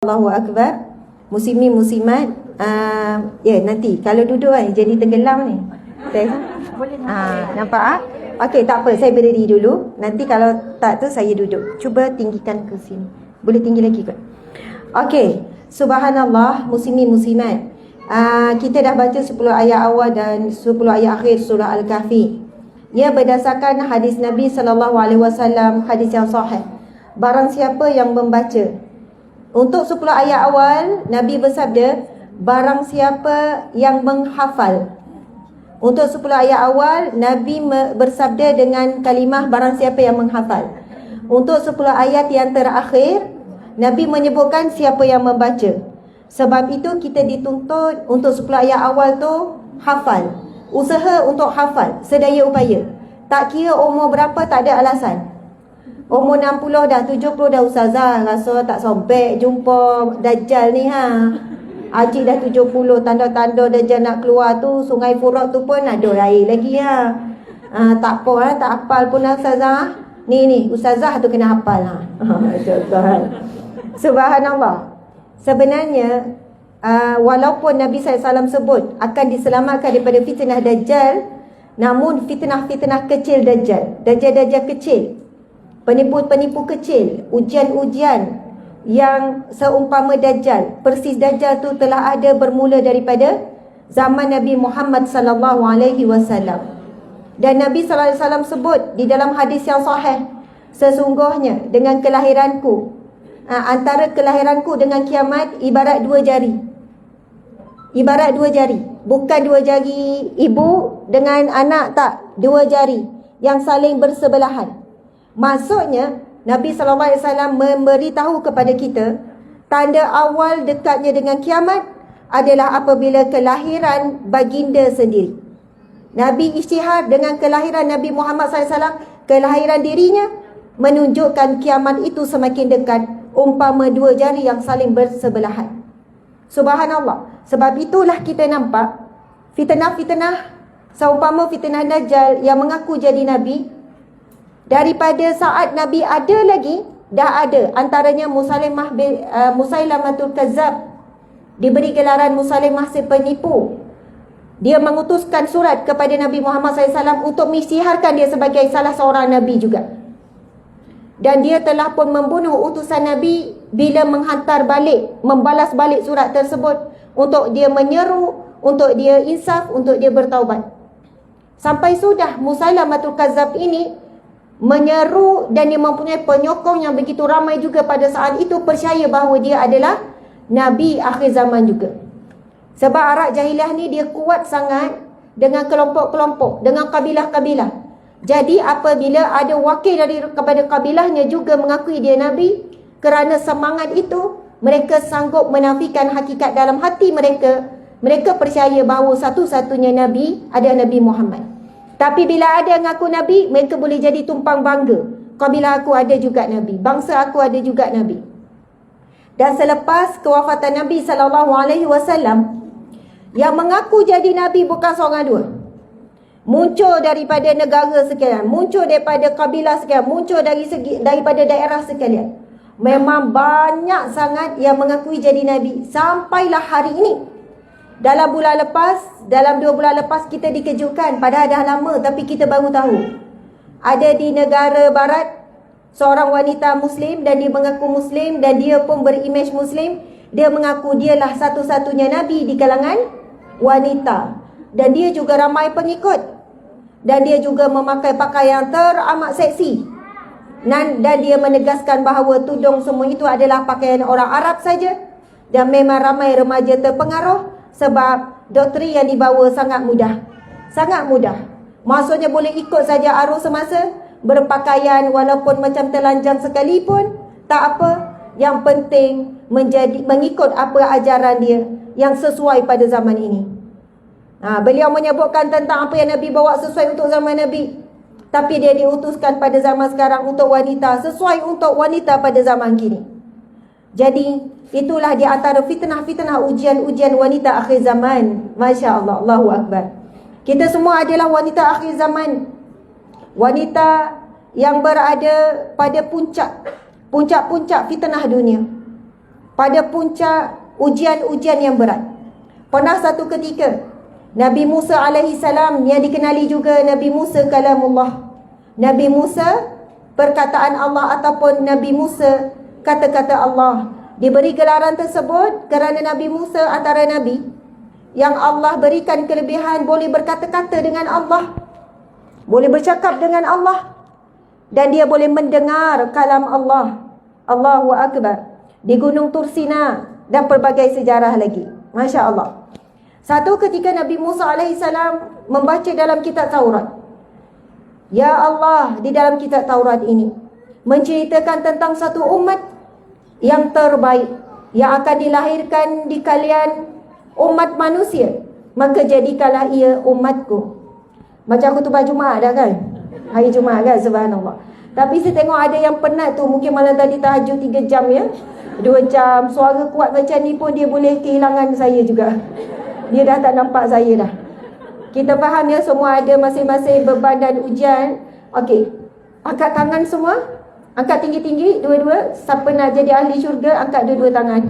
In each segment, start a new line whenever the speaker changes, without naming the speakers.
Allahu Akbar. Muslimin muslimat, ya nanti kalau duduk kan jadi tenggelam ni. Nampak ah? Okey, tak apa, saya berdiri dulu. Nanti kalau tak tu saya duduk. Cuba tinggikan ke sini. Boleh tinggi lagi kot. Okey, subhanallah, muslimin muslimat. Kita dah baca 10 ayat awal dan 10 ayat akhir surah Al-Kahfi. Ia berdasarkan hadis Nabi SAW, hadis yang sahih. Barang siapa yang membaca, untuk 10 ayat awal, Nabi bersabda, barang siapa yang menghafal. Untuk 10 ayat awal, Nabi bersabda dengan kalimah barang siapa yang menghafal. Untuk 10 ayat yang terakhir, Nabi menyebutkan siapa yang membaca. Sebab itu kita dituntut untuk 10 ayat awal tu hafal. Usaha untuk hafal, sedaya upaya. Tak kira umur berapa, tak ada alasan. Umur 60 dah, 70 dah, ustazah rasa tak sampai jumpa Dajjal ni ha. Haji dah 70, tanda-tanda Dajjal nak keluar tu, Sungai Furat tu pun ada air lagi ha. Tak apa ha, tak hafal pun ustazah. Ni ustazah tu kena hafal ha. Subhanallah. Sebenarnya walaupun Nabi SAW sebut akan diselamatkan daripada fitnah Dajjal, namun fitnah-fitnah kecil Dajjal, Dajjal kecil, penipu-penipu kecil, ujian-ujian yang seumpama Dajjal, persis Dajjal tu telah ada bermula daripada zaman Nabi Muhammad sallallahu alaihi wasallam. Dan Nabi sallallahu alaihi wasallam sebut di dalam hadis yang sahih, sesungguhnya dengan kelahiranku, antara kelahiranku dengan kiamat ibarat 2 jari. Ibarat 2 jari, bukan 2 jari ibu dengan anak, tak, 2 jari yang saling bersebelahan. Maksudnya Nabi SAW memberitahu kepada kita, tanda awal dekatnya dengan kiamat adalah apabila kelahiran baginda sendiri. Nabi isytihar dengan kelahiran Nabi Muhammad SAW, kelahiran dirinya menunjukkan kiamat itu semakin dekat, umpama 2 jari yang saling bersebelahan. Subhanallah. Sebab itulah kita nampak fitnah-fitnah seumpama fitnah Dajjal yang mengaku jadi Nabi. Daripada saat Nabi ada lagi, dah ada. Antaranya Musailamatul Kazzab, diberi gelaran Musailamah si penipu. Dia mengutuskan surat kepada Nabi Muhammad SAW untuk mengisytiharkan dia sebagai salah seorang Nabi juga. Dan dia telah pun membunuh utusan Nabi bila menghantar balik, membalas balik surat tersebut, untuk dia menyeru, untuk dia insaf, untuk dia bertaubat. Sampai sudah Musailamatul Kazzab ini menyeru dan dia mempunyai penyokong yang begitu ramai juga pada saat itu percaya bahawa dia adalah Nabi akhir zaman juga. Sebab Arab Jahiliah ni dia kuat sangat dengan kelompok-kelompok, dengan kabilah-kabilah. Jadi apabila ada wakil kepada kabilahnya juga mengakui dia Nabi, kerana semangat itu mereka sanggup menafikan hakikat dalam hati mereka. Mereka percaya bahawa satu-satunya Nabi adalah Nabi Muhammad. Tapi bila ada ngaku Nabi, mereka boleh jadi tumpang bangga. Kabilah aku ada juga Nabi, bangsa aku ada juga Nabi. Dan selepas kewafatan Nabi SAW, yang mengaku jadi Nabi bukan seorang dua. Muncul daripada negara sekalian, muncul daripada kabilah sekalian, muncul daripada daerah sekalian. Memang banyak sangat yang mengakui jadi Nabi. Sampailah hari ini. Dalam bulan lepas, dalam 2 bulan lepas kita dikejutkan, padahal dah lama tapi kita baru tahu. Ada di negara barat seorang wanita Muslim dan dia mengaku Muslim dan dia pun berimej Muslim. Dia mengaku dialah satu-satunya Nabi di kalangan wanita. Dan dia juga ramai pengikut. Dan dia juga memakai pakaian teramat seksi. Dan dia menegaskan bahawa tudung semua itu adalah pakaian orang Arab saja. Dan memang ramai remaja terpengaruh. Sebab doktrin yang dibawa sangat mudah. Sangat mudah. Maksudnya boleh ikut saja arus semasa. Berpakaian walaupun macam telanjang sekalipun, tak apa. Yang penting mengikut apa ajaran dia yang sesuai pada zaman ini. Beliau menyebutkan tentang apa yang Nabi bawa sesuai untuk zaman Nabi. Tapi dia diutuskan pada zaman sekarang untuk wanita, sesuai untuk wanita pada zaman kini. Jadi itulah di antara fitnah-fitnah ujian-ujian wanita akhir zaman. Masya Allah, Allahu Akbar. Kita semua adalah wanita akhir zaman. Wanita yang berada pada puncak-puncak fitnah dunia. pada puncak ujian-ujian yang berat. Pernah satu ketika Nabi Musa alaihi salam, yang dikenali juga Nabi Musa kalamullah, Nabi Musa perkataan Allah, ataupun Nabi Musa kata-kata Allah, diberi gelaran tersebut kerana Nabi Musa antara Nabi yang Allah berikan kelebihan boleh berkata-kata dengan Allah, boleh bercakap dengan Allah, dan dia boleh mendengar kalam Allah. Allahu Akbar. Di Gunung Tursina dan pelbagai sejarah lagi. Masya Allah. Satu ketika Nabi Musa AS membaca dalam kitab Taurat. Ya Allah, di dalam kitab Taurat ini menceritakan tentang satu umat yang terbaik, yang akan dilahirkan di kalian umat manusia. Maka jadikanlah ia umatku. Macam khutbah Jumaat dah kan? Hari Jumaat kan, subhanallah. Tapi saya tengok ada yang penat tu, mungkin malam tadi tahajud 3 jam ya, 2 jam, suara kuat macam ni pun dia boleh kehilangan saya juga. Dia dah tak nampak saya dah. Kita faham ya, semua ada masing-masing beban dan ujian. Okey, angkat tangan semua. Angkat tinggi-tinggi, dua-dua. Siapa nak jadi ahli syurga, angkat dua-dua tangan.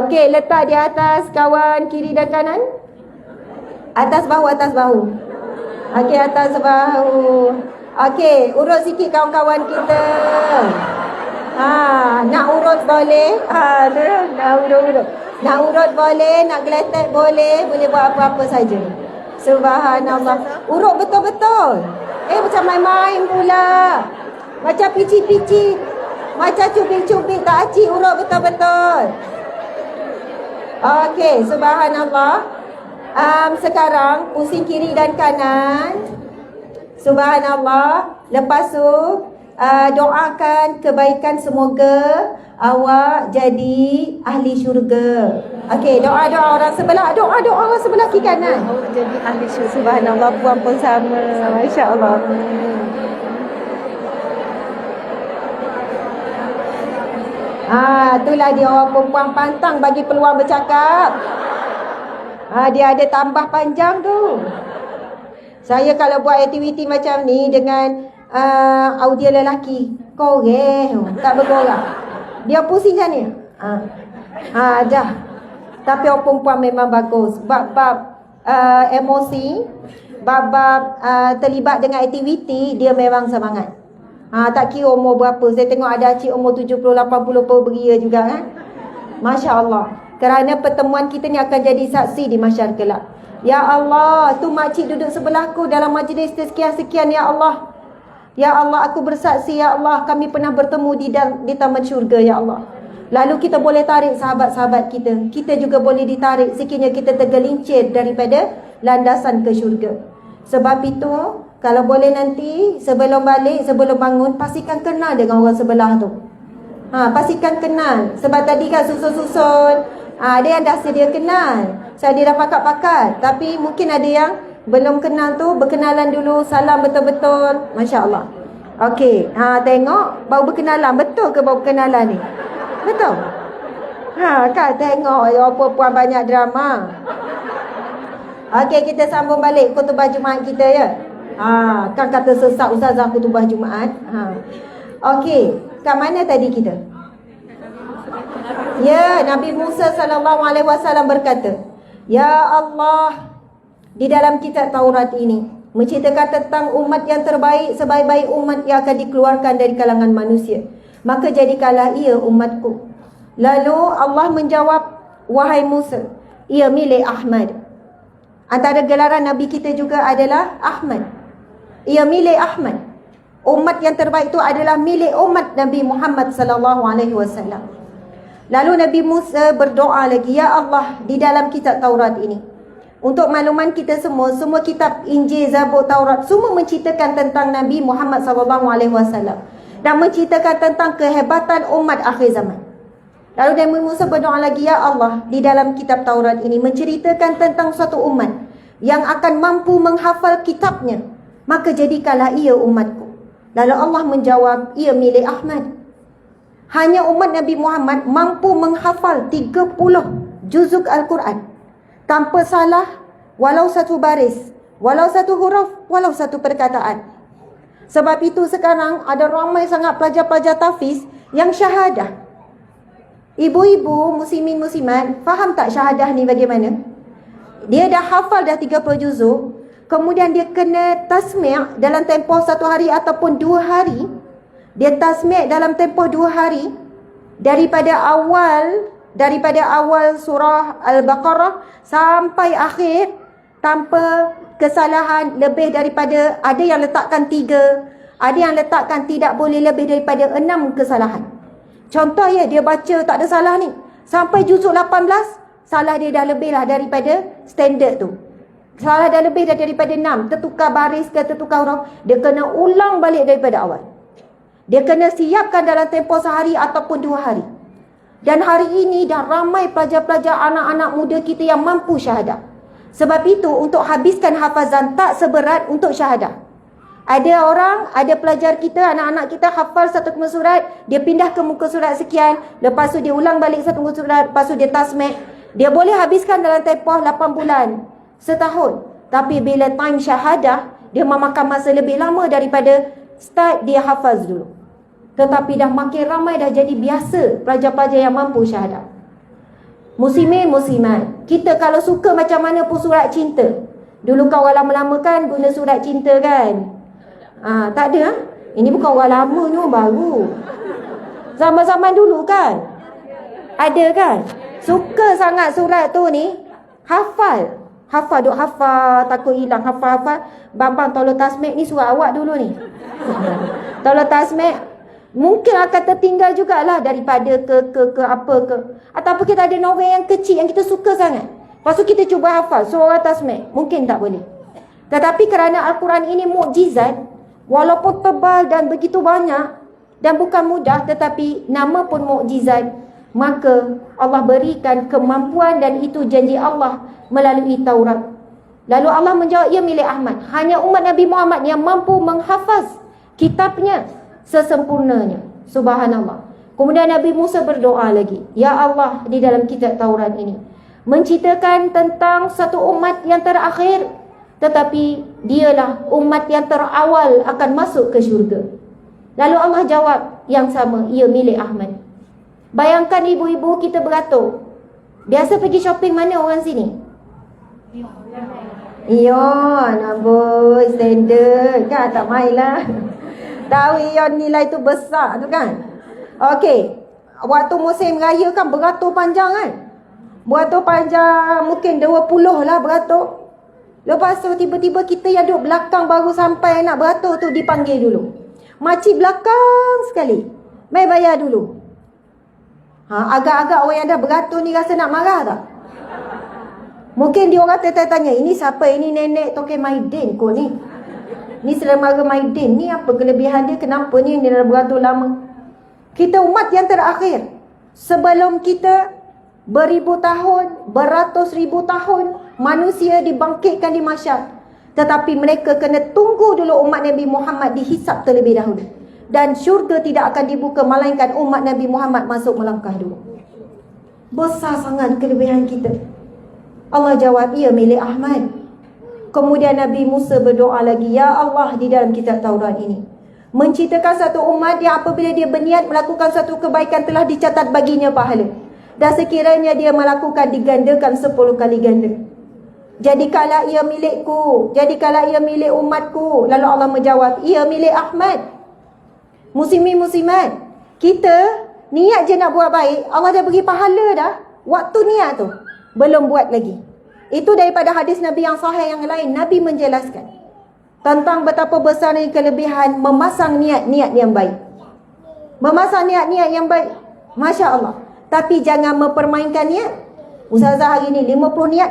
Okey, letak di atas kawan kiri dan kanan. Atas bahu, atas bahu. Okey, atas bahu. Okey, urut sikit kawan-kawan kita. Nak urut boleh. Nak urut. Nak urut boleh, nak geletek boleh, boleh buat apa-apa saja. Subhanallah. Urut betul-betul. Macam main-main pula. Macam pici-pici. Macam cubit-cubit tak acik, urut betul-betul. Okey, subhanallah. Sekarang pusing kiri dan kanan. Subhanallah. Lepas tu doakan kebaikan, semoga awak jadi ahli syurga. Okey, doa-doa orang sebelah, doa-doa orang sebelah kiri kanan.
Jadi ahli syurga.
Subhanallah, puan pun sama. Masya-Allah. Itulah dia orang perempuan pantang bagi peluang bercakap. Dia ada tambah panjang tu. Saya kalau buat aktiviti macam ni dengan audio lelaki, korang tak berkorang. Dia pusing macam ni. Dah. Tapi orang perempuan memang bagus. Bab-bab emosi, bab-bab terlibat dengan aktiviti, dia memang semangat. Tak kira umur berapa. Saya tengok ada cik umur 70-80 pun beria juga kan. Masya Allah. Kerana pertemuan kita ni akan jadi saksi di mahsyar kelak. Ya Allah, tu makcik duduk sebelahku dalam majlis sekian-sekian, ya Allah. Ya Allah, aku bersaksi, ya Allah, kami pernah bertemu di taman syurga, ya Allah. Lalu kita boleh tarik sahabat-sahabat kita. Kita juga boleh ditarik sekiranya kita tergelincir daripada landasan ke syurga. Sebab itu, kalau boleh nanti sebelum balik, sebelum bangun, pastikan kenal dengan orang sebelah tu. Pastikan kenal. Sebab tadi kan susun-susun. Ada yang dah sedia kenal. Dia dah pakat-pakat. Tapi mungkin ada yang belum kenal tu, berkenalan dulu, salam betul-betul. Masya Allah. Okey, tengok baru berkenalan. Betul ke baru berkenalan ni? Betul? Kan tengok orang perempuan banyak drama. Okey, kita sambung balik khutbah Jumaat kita ya. Kan kata sesak ustazah khutbah Jumaat. Okey, kat mana tadi kita? Ya, Nabi Musa SAW berkata, Ya Allah, di dalam kitab Taurat ini menceritakan tentang umat yang terbaik, sebaik-baik umat yang akan dikeluarkan dari kalangan manusia. Maka jadikanlah ia umatku. Lalu Allah menjawab, Wahai Musa, ia milik Ahmad. Antara gelaran Nabi kita juga adalah Ahmad. Ia milik Ahmad. Umat yang terbaik itu adalah milik umat Nabi Muhammad SAW. Lalu Nabi Musa berdoa lagi, Ya Allah, di dalam kitab Taurat ini, untuk makluman kita semua kitab Injil, Zabur, Taurat, semua menceritakan tentang Nabi Muhammad SAW dan menceritakan tentang kehebatan umat akhir zaman. Lalu Nabi Musa berdoa lagi, Ya Allah, di dalam kitab Taurat ini menceritakan tentang suatu umat yang akan mampu menghafal kitabnya, maka jadikanlah ia umatku. Lalu Allah menjawab, ia milik Ahmad. Hanya umat Nabi Muhammad mampu menghafal 30 juzuk Al-Quran tanpa salah, walau satu baris, walau satu huruf, walau satu perkataan. Sebab itu sekarang ada ramai sangat pelajar-pelajar tahfiz yang syahadah. Ibu-ibu, muslimin muslimat, faham tak syahadah ni bagaimana? Dia dah hafal dah 30 juzuk, kemudian dia kena tasmi' dalam tempoh 1 hari ataupun 2 hari. Dia tasmi' dalam tempoh 2 hari daripada awal surah Al-Baqarah sampai akhir tanpa kesalahan lebih daripada, ada yang letakkan 3, ada yang letakkan tidak boleh lebih daripada 6 kesalahan. Contoh ya, dia baca tak ada salah ni, sampai juzuk 18, salah dia dah lebih lah daripada standard tu. Salah dah lebih dah daripada 6, tertukar baris ke tertukar huruf, dia kena ulang balik daripada awal. Dia kena siapkan dalam tempoh sehari ataupun 2 hari. Dan hari ini dah ramai pelajar-pelajar anak-anak muda kita yang mampu syahadah. Sebab itu untuk habiskan hafazan tak seberat untuk syahadah. Ada pelajar kita, anak-anak kita hafal satu muka surat, dia pindah ke muka surat sekian, lepas tu dia ulang balik satu muka surat, lepas tu dia tasmi'. Dia boleh habiskan dalam tempoh 8 bulan, setahun. Tapi bila time syahadah, dia memakan masa lebih lama daripada start dia hafaz dulu. Tetapi dah makin ramai, dah jadi biasa pelajar-pelajar yang mampu syahadah. Muslimin, muslimat, kita kalau suka macam mana pun surat cinta. Dulu kau orang lama-lama kan guna surat cinta kan? Tak ada. Ini bukan orang lama ni, orang baru. Zaman-zaman dulu kan? Ada kan? Suka sangat surat tu ni, hafal. Hafal, takut hilang, hafal. Bang, tolong tasmi' ni surat awak dulu ni. Tolong tasmi'. Mungkin akan tertinggal jugalah daripada ke apa ke. Ataupun kita ada novel yang kecil yang kita suka sangat. Lepas tu kita cuba hafal, surah tasmi'. Mungkin tak boleh. Tetapi kerana Al-Quran ini mukjizat, walaupun tebal dan begitu banyak dan bukan mudah, tetapi nama pun mukjizat, maka Allah berikan kemampuan dan itu janji Allah melalui Taurat. Lalu Allah menjawab, ia milik Ahmad. Hanya umat Nabi Muhammad yang mampu menghafaz kitabnya sesempurnanya. Subhanallah. Kemudian Nabi Musa berdoa lagi, ya Allah, di dalam kitab Taurat ini menceritakan tentang satu umat yang terakhir, tetapi dialah umat yang terawal akan masuk ke syurga. Lalu Allah jawab yang sama, ia milik Ahmad. Bayangkan ibu-ibu kita beratur. Biasa pergi shopping mana orang sini? Ion, amboi, standard kan, tak main lah. Tahu Ion nilai tu besar tu kan. Okey, waktu musim raya kan beratur panjang kan. Beratur panjang mungkin 20 lah beratur. Lepas tu tiba-tiba kita yang duduk belakang baru sampai nak beratur tu dipanggil dulu. Makcik belakang sekali, mai bayar dulu. Agak-agak orang yang dah beratur ni rasa nak marah tak? Mungkin dia orang tanya, ini siapa? Ini nenek Toke Maidin kot ni. Ni Saudara Maidin ni, apa kelebihan dia? Kenapa ni dia dah beratur lama? Kita umat yang terakhir. Sebelum kita beribu tahun, beratus ribu tahun, manusia dibangkitkan di mahsyar. Tetapi mereka kena tunggu dulu umat Nabi Muhammad dihisap terlebih dahulu. Dan syurga tidak akan dibuka melainkan umat Nabi Muhammad masuk melangkah dulu. Besar sangat kelebihan kita. Allah jawab, ia milik Ahmad. Kemudian Nabi Musa berdoa lagi, ya Allah, di dalam kitab Taurat ini menceritakan satu umat yang apabila dia berniat melakukan satu kebaikan telah dicatat baginya pahala. Dan sekiranya dia melakukan digandakan 10 kali ganda. Jadikanlah ia milikku, jadikanlah ia milik umatku. Lalu Allah menjawab, ia milik Ahmad. Muslimin muslimat, kita niat je nak buat baik, Allah dah bagi pahala dah. Waktu niat tu belum buat lagi. Itu daripada hadis Nabi yang sahih yang lain. Nabi menjelaskan tentang betapa besarnya kelebihan memasang niat-niat yang baik. Memasang niat-niat yang baik, Masya Allah. Tapi jangan mempermainkan niat. Ustazah hari ni 50 niat,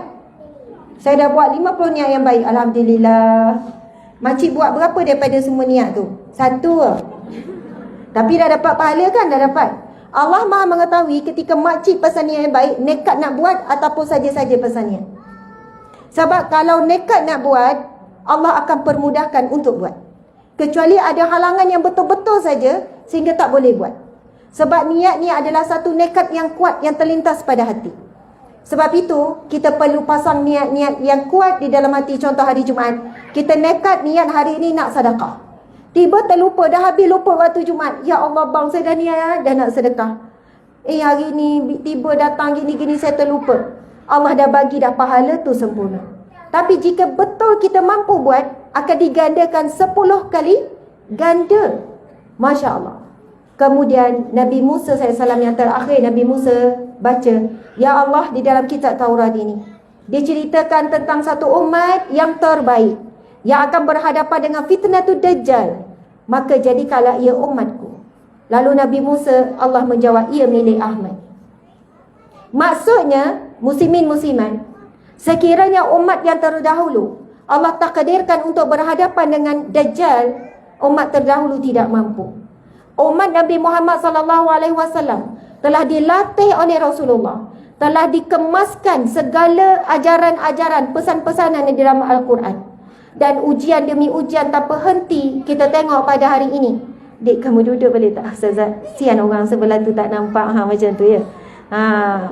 saya dah buat 50 niat yang baik, Alhamdulillah. Makcik buat berapa daripada semua niat tu? 1 lah. Tapi dah dapat pahala kan? Dah dapat. Allah Maha mengetahui ketika makcik pesan niat yang baik, nekat nak buat ataupun saja-saja pesan niat. Sebab kalau nekat nak buat, Allah akan permudahkan untuk buat. Kecuali ada halangan yang betul-betul saja sehingga tak boleh buat. Sebab niat ni adalah satu nekat yang kuat yang terlintas pada hati. Sebab itu kita perlu pasang niat-niat yang kuat di dalam hati. Contoh hari Jumaat, kita nekat niat hari ini nak sedekah. Tiba terlupa, dah habis lupa waktu Jumaat. Ya Allah bang, saya dah niat dah nak sedekah. Hari ni tiba datang gini-gini saya terlupa. Allah dah bagi dah pahala tu sempurna. Tapi jika betul kita mampu buat, akan digandakan 10 kali ganda. Masya Allah. Kemudian Nabi Musa SAW yang terakhir, Nabi Musa baca, ya Allah, di dalam kitab Taurat ini diceritakan tentang satu umat yang terbaik, yang akan berhadapan dengan fitnatul Dajjal. Maka jadikanlah ia umatku. Lalu Nabi Musa, Allah menjawab, ia milik Ahmad. Maksudnya, muslimin muslimat, sekiranya umat yang terdahulu Allah takdirkan untuk berhadapan dengan Dajjal, umat terdahulu tidak mampu. Umat Nabi Muhammad SAW telah dilatih oleh Rasulullah, telah dikemaskan segala ajaran-ajaran, pesan-pesanan di dalam Al-Quran. Dan ujian demi ujian tanpa henti kita tengok pada hari ini. Dek, kamu duduk boleh tak? Ustazah, sian orang sebelah tu tak nampak. Macam tu ya.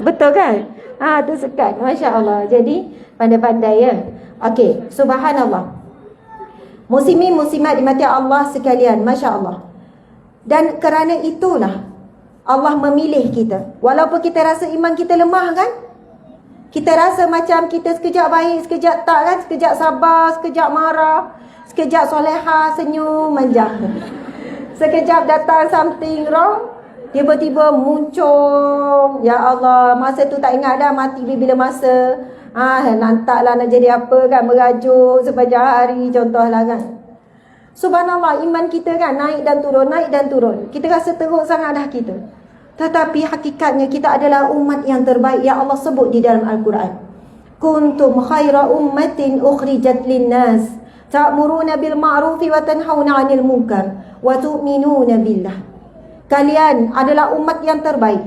Betul kan? Tersekat. Masya Allah. Jadi pandai-pandai ya. Okey, subhanallah. Muslimin muslimat dimati Allah sekalian, Masya Allah. Dan kerana itulah Allah memilih kita. Walaupun kita rasa iman kita lemah kan? Kita rasa macam kita sekejap baik, sekejap tak kan? Sekejap sabar, sekejap marah, sekejap soleha, senyum, manja. Sekejap datang something wrong, tiba-tiba muncul. Ya Allah, masa tu tak ingat dah mati bila masa. Nantaklah nak jadi apa kan, merajuk sepanjang hari contohlah kan. Subhanallah, iman kita kan naik dan turun, naik dan turun. Kita rasa teruk sangat dah kita. Tetapi hakikatnya kita adalah umat yang terbaik yang Allah sebut di dalam Al-Quran. Kuntum khaira ummatin ukhrijat linnas ta'muruna bil ma'rufi wa tanhauna 'anil munkar wa tu'minuna billah. Kalian adalah umat yang terbaik,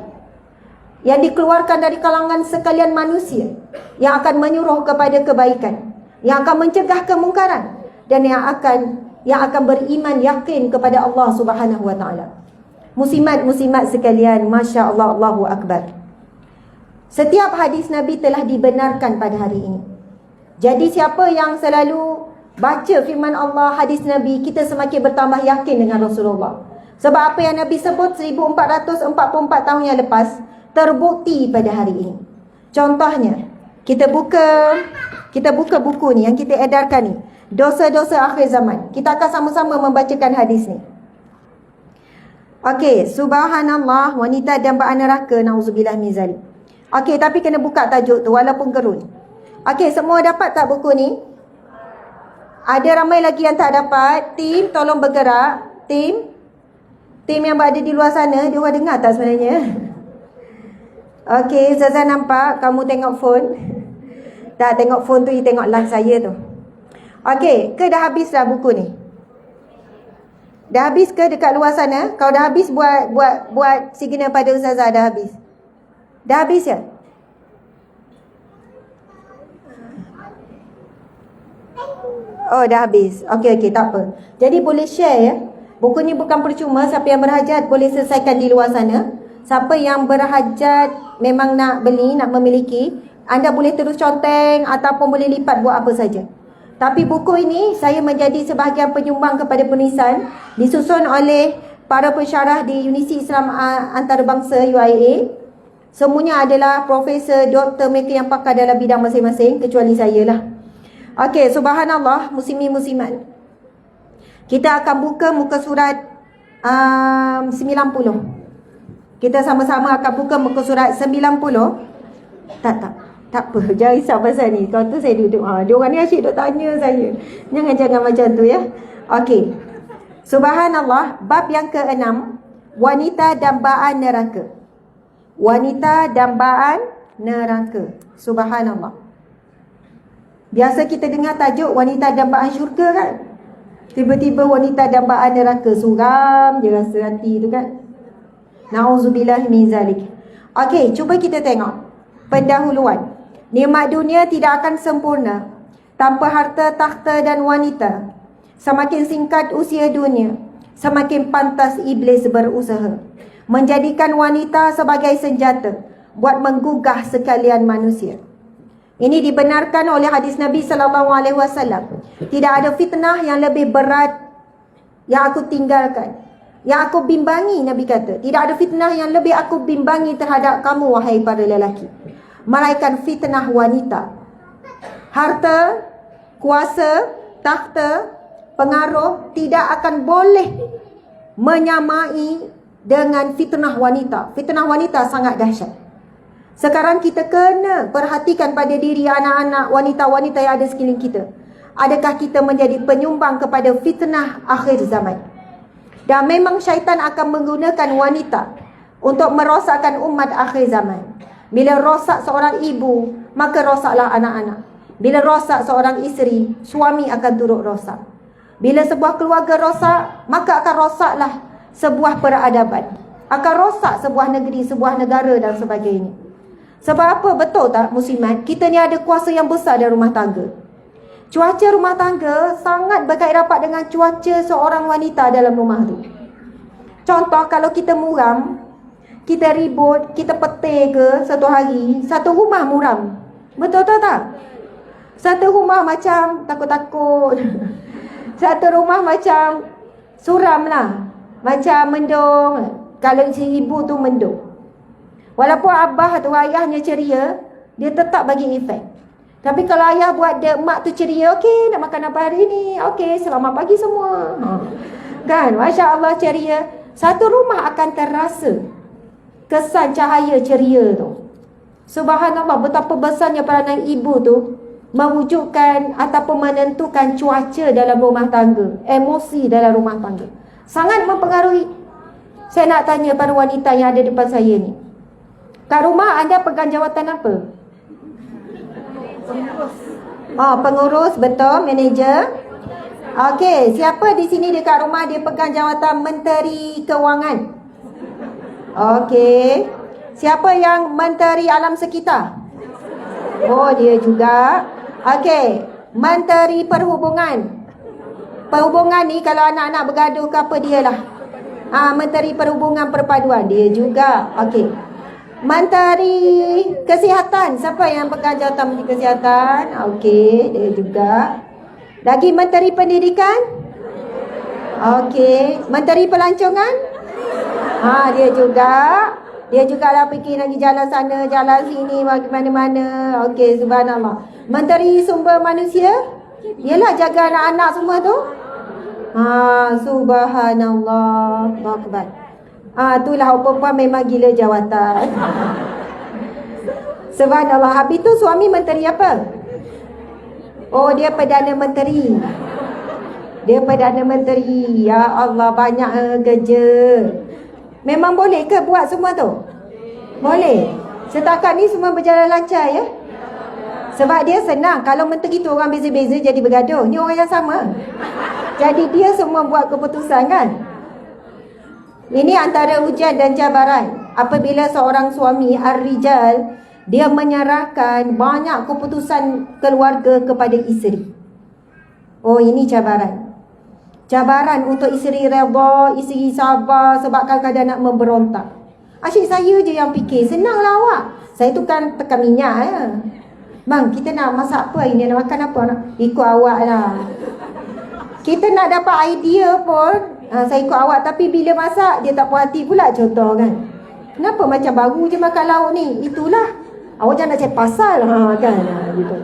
yang dikeluarkan dari kalangan sekalian manusia, yang akan menyuruh kepada kebaikan, yang akan mencegah kemungkaran, dan yang akan beriman yakin kepada Allah Subhanahu wa taala. Muslimat-muslimat sekalian, Masya Allah, Allahu Akbar. Setiap hadis Nabi telah dibenarkan pada hari ini. Jadi siapa yang selalu baca firman Allah, hadis Nabi, kita semakin bertambah yakin dengan Rasulullah. Sebab apa yang Nabi sebut 1444 tahun yang lepas terbukti pada hari ini. Contohnya, kita buka buku ni yang kita edarkan ni, Dosa-dosa akhir zaman. Kita akan sama-sama membacakan hadis ni. Okey, subhanallah, wanita dambaan neraka, nauzubillah min zalik. Okey, tapi kena buka tajuk tu walaupun gerun. Okey, semua dapat tak buku ni? Ada ramai lagi yang tak dapat. Tim, tolong bergerak. Tim yang berada di luar sana, dia orang dengar tak sebenarnya? Okey, Zaza nampak kamu tengok phone. Tak tengok phone tu, you tengok live saya tu. Okey, ke dah habis dah buku ni? Dah habis ke dekat luar sana? Kalau dah habis, buat signal pada Ustazah dah habis. Dah habis ya? Oh, dah habis. Okey, tak apa. Jadi boleh share ya. Buku ni bukan percuma. Siapa yang berhajat boleh selesaikan di luar sana. Siapa yang berhajat memang nak beli, nak memiliki, anda boleh terus conteng ataupun boleh lipat buat apa saja. Tapi buku ini saya menjadi sebahagian penyumbang kepada penulisan, disusun oleh para pensyarah di Universiti Islam Antarabangsa UIA. Semuanya adalah profesor, doktor, mereka yang pakar dalam bidang masing-masing, kecuali saya lah. Okey, subhanallah, muslimin muslimat. Kita akan buka muka surat 90. Kita sama-sama akan buka muka surat 90. Tak apa, jangan risau pasal ni. Kalau tu saya duduk, dia orang ni asyik duk tanya saya. Jangan macam tu ya. Okey. Subhanallah, bab yang ke-6, wanita dambaan neraka. Wanita dambaan neraka. Subhanallah. Biasa kita dengar tajuk wanita dambaan syurga kan? Tiba-tiba wanita dambaan neraka, suram je rasa hati tu kan. Nauzubillah min zalik. Okey, cuba kita tengok pendahuluan. Nikmat dunia tidak akan sempurna tanpa harta, takhta dan wanita. Semakin singkat usia dunia, semakin pantas iblis berusaha menjadikan wanita sebagai senjata buat menggugah sekalian manusia. Ini dibenarkan oleh hadis Nabi SAW. Tidak ada fitnah yang lebih berat yang aku tinggalkan Yang aku bimbangi, Nabi kata, tidak ada fitnah yang lebih aku bimbangi terhadap kamu, wahai para lelaki, melainkan fitnah wanita. Harta, kuasa, takhta, pengaruh tidak akan boleh menyamai dengan fitnah wanita. Fitnah wanita sangat dahsyat. Sekarang kita kena perhatikan pada diri anak-anak, wanita-wanita yang ada sekeliling kita. Adakah kita menjadi penyumbang kepada fitnah akhir zaman? Dan memang syaitan akan menggunakan wanita untuk merosakkan umat akhir zaman. Bila rosak seorang ibu, maka rosaklah anak-anak. Bila rosak seorang isteri, suami akan turut rosak. Bila sebuah keluarga rosak, maka akan rosaklah sebuah peradaban. Akan rosak sebuah negeri, sebuah negara dan sebagainya. Sebab apa? Betul tak muslimat? Kita ni ada kuasa yang besar dalam rumah tangga. Cuaca rumah tangga sangat berkait rapat dengan cuaca seorang wanita dalam rumah tu. Contoh, kalau kita muram, kita ribut, kita petir ke satu hari, satu rumah muram. Betul tak? Satu rumah macam takut-takut. Satu rumah macam suram lah. Macam mendung. Kalau si ibu tu mendung. Walaupun abah atau ayahnya ceria, dia tetap bagi efek. Tapi kalau ayah buat dia, mak tu ceria, okey, nak makan apa hari ni? Okey, selamat pagi semua. Kan? Masya Allah ceria. Satu rumah akan terasa kesan cahaya ceria tu. Subhanallah, betapa besarnya peranan ibu tu mewujudkan ataupun menentukan cuaca dalam rumah tangga, emosi dalam rumah tangga. Sangat mempengaruhi. Saya nak tanya pada wanita yang ada depan saya ni. Kat rumah anda pegang jawatan apa? Pengurus, betul, manager. Okey, siapa di sini dekat rumah dia pegang jawatan Menteri Kewangan? Okey. Siapa yang Menteri Alam Sekitar? Oh, dia juga. Okey, Menteri Perhubungan. Perhubungan ni kalau anak-anak bergaduh ke apa, dia lah. Menteri Perhubungan Perpaduan, dia juga. Okey. Menteri Kesihatan, siapa yang pegang jawatan Menteri Kesihatan? Okey, dia juga. Lagi Menteri Pendidikan? Okey. Menteri Pelancongan? Dia juga. Dia juga lah fikir lagi jalan sana, jalan sini, bagi mana-mana. Okey, subhanallah. Menteri Sumber Manusia? Yelah, jaga anak-anak semua tu. Subhanallah. Allahu Akbar. Itulah perempuan memang gila jawatan. Subhanallah. Habis tu suami menteri apa? Oh, dia Perdana Menteri. Dia Perdana Menteri. Ya Allah, banyak kerja. Memang boleh ke buat semua tu? Boleh. Setakat ni semua berjalan lancar ya? Sebab dia senang. Kalau menteri tu orang beza-beza jadi bergaduh. Ni orang yang sama. Jadi dia semua buat keputusan kan? Ini antara ujian dan cabaran apabila seorang suami ar-rijal dia menyerahkan banyak keputusan keluarga kepada isteri. Oh, ini cabaran. Cabaran untuk isteri redha, isteri sabar sebab kadang-kadang nak memberontak. Asyik saya je yang fikir, senanglah awak. Saya tu kan tekan minyak ya. Bang, kita nak masak apa hari ni? Nak makan apa? Ikut awak lah. Kita nak dapat idea pun saya ikut awak, tapi bila masak dia tak puas hati pula, contoh kan. Kenapa macam baru je makan lauk ni? Itulah. Awak jangan nak cari pasal kan. Gitu.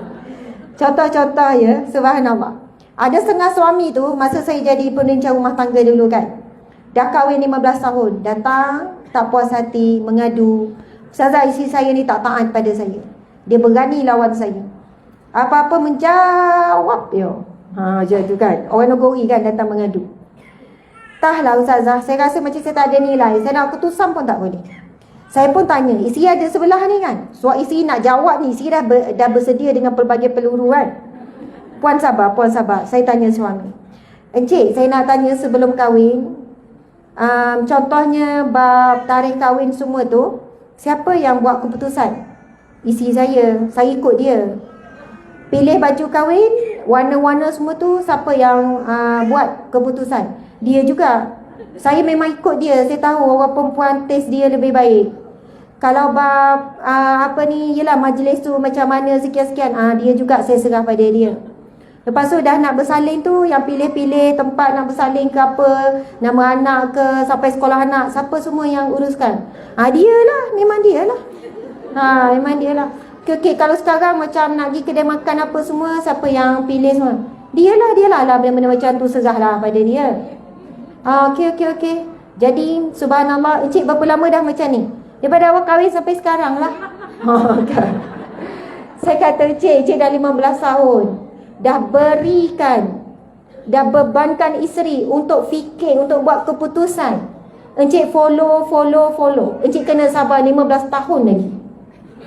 Contoh-contoh ya, subhanallah. Ada setengah suami tu masa saya jadi perancang rumah tangga dulu kan. Dah kahwin 15 tahun, datang tak puas hati, mengadu. Ustazah, isteri saya ni tak taat pada saya. Dia berani lawan saya. Apa-apa menjawab yo. Macam tu kan. Orang Nogori kan datang mengadu. Tahlah Ustazah, saya rasa macam saya tak ada nilai. Saya nak keputusan pun tak boleh. Saya pun tanya, isteri ada sebelah ni kan. Suami isteri nak jawab ni, isteri dah bersedia dengan pelbagai peluru kan. Puan sabar, puan sabar. Saya tanya suami. Encik, saya nak tanya sebelum kahwin. Contohnya bab tarikh kahwin semua tu, siapa yang buat keputusan? Isteri saya ikut dia. Pilih baju kahwin, warna-warna semua tu, siapa yang buat keputusan? Dia juga. Saya memang ikut dia. Saya tahu orang perempuan taste dia lebih baik. Kalau bab yelah majlis tu macam mana sekian-sekian, dia juga saya serah pada dia. Lepas tu dah nak bersalin tu, yang pilih-pilih tempat nak bersalin ke apa, nama anak ke, sampai sekolah anak, siapa semua yang uruskan? Dia lah, memang dia lah. Memang dia lah. Okay, kalau sekarang macam nak pergi kedai makan apa semua, siapa yang pilih semua? Dia lah benda-benda macam tu serah lah pada dia. Okay. Jadi, subhanallah, encik berapa lama dah macam ni? Daripada awal kahwin sampai sekarang lah. Saya kata, encik dah 15 tahun. Dah berikan, dah bebankan isteri untuk fikir, untuk buat keputusan. Encik follow. Encik kena sabar 15 tahun lagi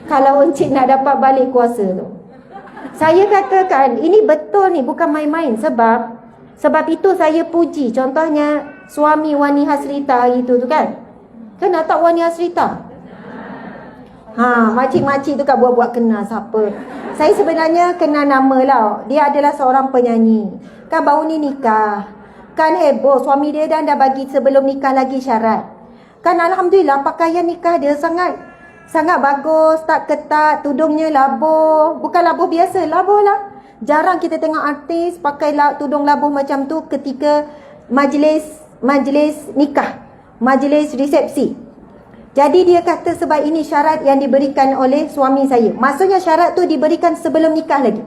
kalau encik nak dapat balik kuasa tu. Saya katakan, ini betul ni, bukan main-main. Sebab itu saya puji. Contohnya, suami Wani Hasrita hari tu kan. Kenal tak Wani Hasrita? Makcik-makcik tu kan buat-buat kenal siapa. Saya sebenarnya kenal nama lah. Dia adalah seorang penyanyi. Kan baru ni nikah. Kan heboh, suami dia dah bagi sebelum nikah lagi syarat. Kan alhamdulillah pakaian nikah dia sangat bagus, tak ketat, tudungnya labuh. Bukan labuh biasa, labuh lah. Jarang kita tengok artis pakai tudung labuh macam tu ketika majlis nikah, majlis resepsi. Jadi dia kata sebab ini syarat yang diberikan oleh suami saya. Maksudnya syarat tu diberikan sebelum nikah lagi.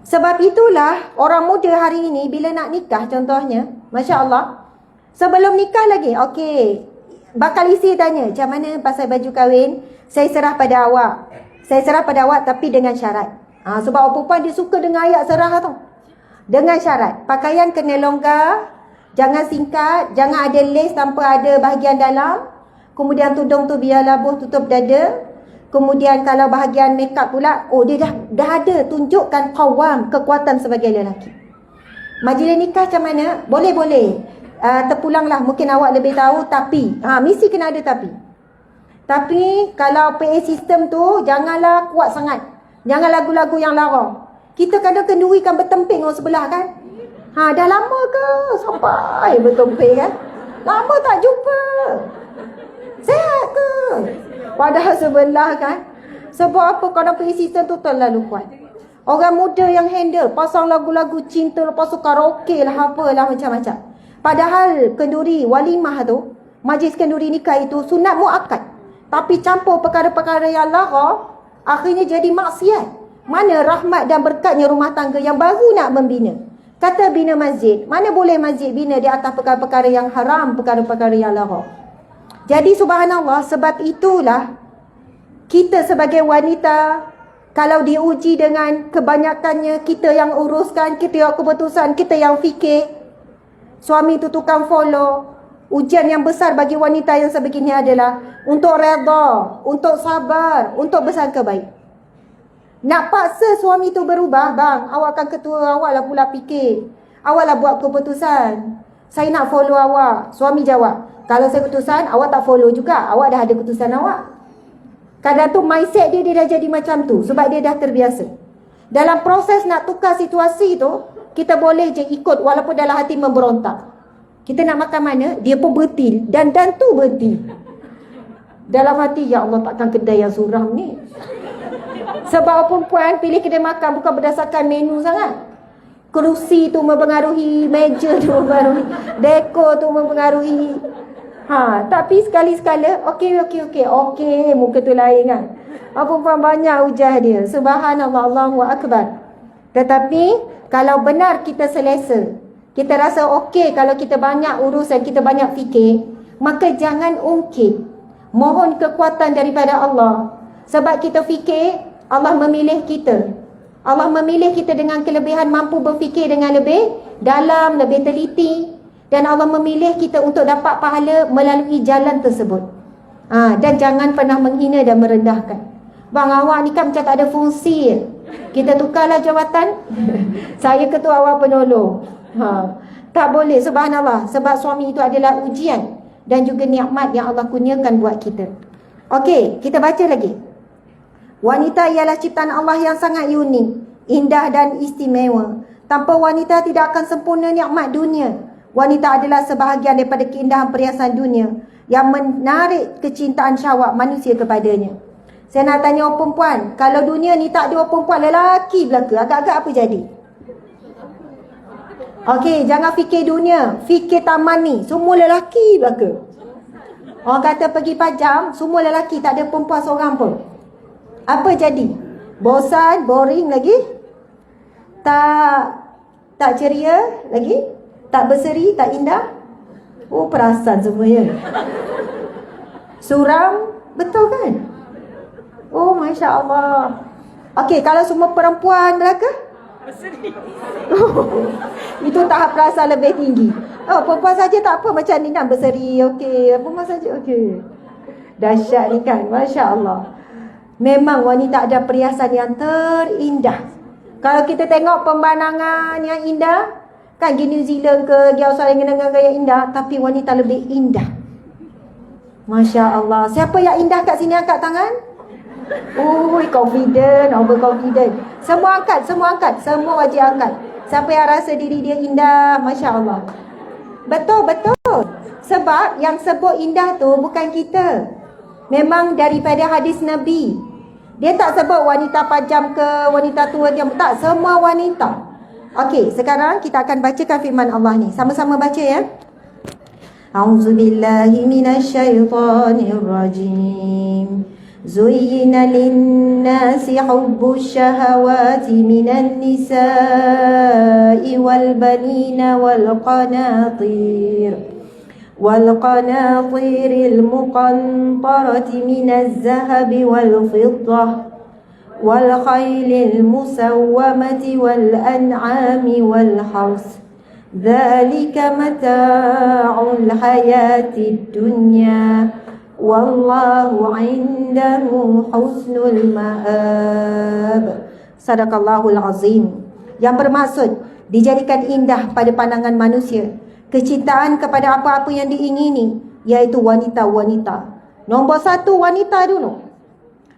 Sebab itulah orang muda hari ini bila nak nikah contohnya, Masya Allah, sebelum nikah lagi, okey, bakal isteri tanya, macam mana pasal baju kahwin? Saya serah pada awak tapi dengan syarat. Sebab orang perempuan dia suka dengan ayat serah tu. Dengan syarat, pakaian kena longgar, jangan singkat, jangan ada lace tanpa ada bahagian dalam. Kemudian tudung tu biar labuh tutup dada. Kemudian kalau bahagian makeup pula, dia dah ada tunjukkan qawam, kekuatan sebagai lelaki. Majlis nikah macam mana? Boleh. Terpulanglah, mungkin awak lebih tahu, tapi mesti kena ada tapi. Tapi kalau PA system tu janganlah kuat sangat. Jangan lagu-lagu yang larang. Kita kadang kendurikan bertemping orang sebelah kan. Dah lama ke sampai bertemping kan? Lama tak jumpa. Sehat ke? Padahal sebelah kan. Sebab apa? Kadang PA system tu terlalu kuat. Orang muda yang handle pasang lagu-lagu cinta, lepas tu karaoke lah, apalah macam-macam. Padahal kenduri walimah tu, majlis kenduri nikah itu sunat muakkad. Tapi campur perkara-perkara yang lara, akhirnya jadi maksiat. Mana rahmat dan berkatnya rumah tangga yang baru nak membina? Kata bina masjid, mana boleh masjid bina di atas perkara-perkara yang haram, perkara-perkara yang lara. Jadi subhanallah, sebab itulah kita sebagai wanita, kalau diuji dengan kebanyakannya kita yang uruskan, kita yang keputusan, kita yang fikir, suami tu tukang follow. Ujian yang besar bagi wanita yang sebegini adalah untuk redha, untuk sabar, untuk bersangka baik. Nak paksa suami tu berubah, bang, awak kan ketua, awak lah pula fikir, awak lah buat keputusan, saya nak follow awak. Suami jawab, kalau saya keputusan, awak tak follow juga, awak dah ada keputusan awak. Kadang tu mindset dia dah jadi macam tu, sebab dia dah terbiasa. Dalam proses nak tukar situasi tu, kita boleh je ikut walaupun dalam hati memberontak. Kita nak makan mana, dia pun berhenti. Dan tu berhenti. Dalam hati, ya Allah, takkan kedai yang suram ni. Sebab perempuan pilih kedai makan bukan berdasarkan menu sangat. Kerusi tu mempengaruhi, meja tu mempengaruhi, dekor tu mempengaruhi. Tapi sekali-sekala, okey, muka tu lain kan. Perempuan banyak hujah dia. Subhanallah, Allahu Akbar. Tetapi, kalau benar kita selesa, kita rasa okey kalau kita banyak urusan, kita banyak fikir, maka jangan ungkit. Mohon kekuatan daripada Allah. Sebab kita fikir, Allah memilih kita. Allah memilih kita dengan kelebihan mampu berfikir dengan lebih dalam, lebih teliti. Dan Allah memilih kita untuk dapat pahala melalui jalan tersebut. Dan jangan pernah menghina dan merendahkan. Bang, awak ni kan macam tak ada fungsi. Kita tukarlah jawatan. Saya ketua, awak penolong. Tak boleh, subhanallah. Sebab suami itu adalah ujian dan juga nikmat yang Allah kurniakan buat kita. Okey, kita baca lagi. Wanita ialah ciptaan Allah yang sangat unik, indah dan istimewa. Tanpa wanita tidak akan sempurna nikmat dunia. Wanita adalah sebahagian daripada keindahan perhiasan dunia yang menarik kecintaan syahwat manusia kepadanya. Saya nak tanya orang perempuan, kalau dunia ni tak ada orang perempuan, lelaki belaka, agak-agak apa jadi? Okey, jangan fikir dunia, fikir taman ni. Semua lelaki belaka. Orang kata pergi pajam, semua lelaki, tak ada perempuan seorang pun. Apa jadi? Bosan, boring lagi? Tak ceria lagi? Tak berseri, tak indah? Oh, perasan semuanya. Suram, betul kan? Oh, Masya Allah. Okey, kalau semua perempuan belaka? Berseri. Itu tahap rasa lebih tinggi. Oh, perempuan saja tak apa, macam ni kan, berseri. Okey, perempuan saja, okey. Dahsyat ni kan, Masya Allah. Memang wanita ada perhiasan yang terindah. Kalau kita tengok pemandangan yang indah, kan di New Zealand ke, di Australia dengan gaya indah, tapi wanita lebih indah. Masya Allah. Siapa yang indah kat sini angkat tangan? Confident, overconfident. Semua angkat, semua angkat, semua wajib angkat. Siapa yang rasa diri dia indah, Masya Allah. Betul, betul. Sebab yang sebut indah tu bukan kita. Memang daripada hadis Nabi. Dia tak sebut wanita pajam ke, wanita tua dia. Tak, semua wanita. Okey, sekarang kita akan bacakan firman Allah ni. Sama-sama baca ya. A'udzubillahi minasyaitonirrajim. Zuyyina linnasi hubbus syahawati minan nisa'i wal banina wal qanatir المقنطرة من الذهب والفضة والخيل المسومة والأنعام والحرث ذلك متاع الحياة الدنيا والله عنده حسن المآب. Sadaqallahul azim. Yang bermaksud dijadikan indah pada pandangan manusia, kecintaan kepada apa-apa yang diingini, iaitu wanita-wanita. Nombor satu, wanita dulu.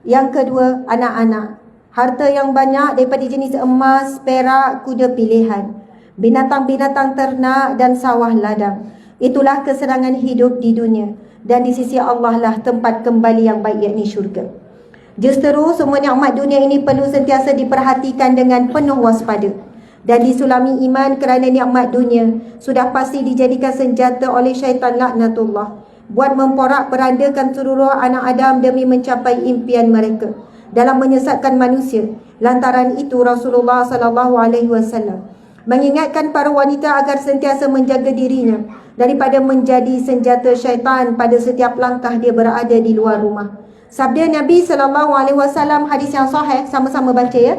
Yang kedua, anak-anak. Harta yang banyak daripada jenis emas, perak, kuda pilihan, binatang-binatang ternak dan sawah ladang. Itulah kesenangan hidup di dunia. Dan di sisi Allah lah tempat kembali yang baik, yakni syurga. Justru semua nikmat dunia ini perlu sentiasa diperhatikan dengan penuh waspada dan disulami iman, kerana nikmat dunia sudah pasti dijadikan senjata oleh syaitan laknatullah buat memporak-perandakan seluruh anak Adam demi mencapai impian mereka dalam menyesatkan manusia. Lantaran itu Rasulullah SAW mengingatkan para wanita agar sentiasa menjaga dirinya daripada menjadi senjata syaitan pada setiap langkah dia berada di luar rumah. Sabda Nabi SAW, hadis yang sahih, sama-sama baca ya.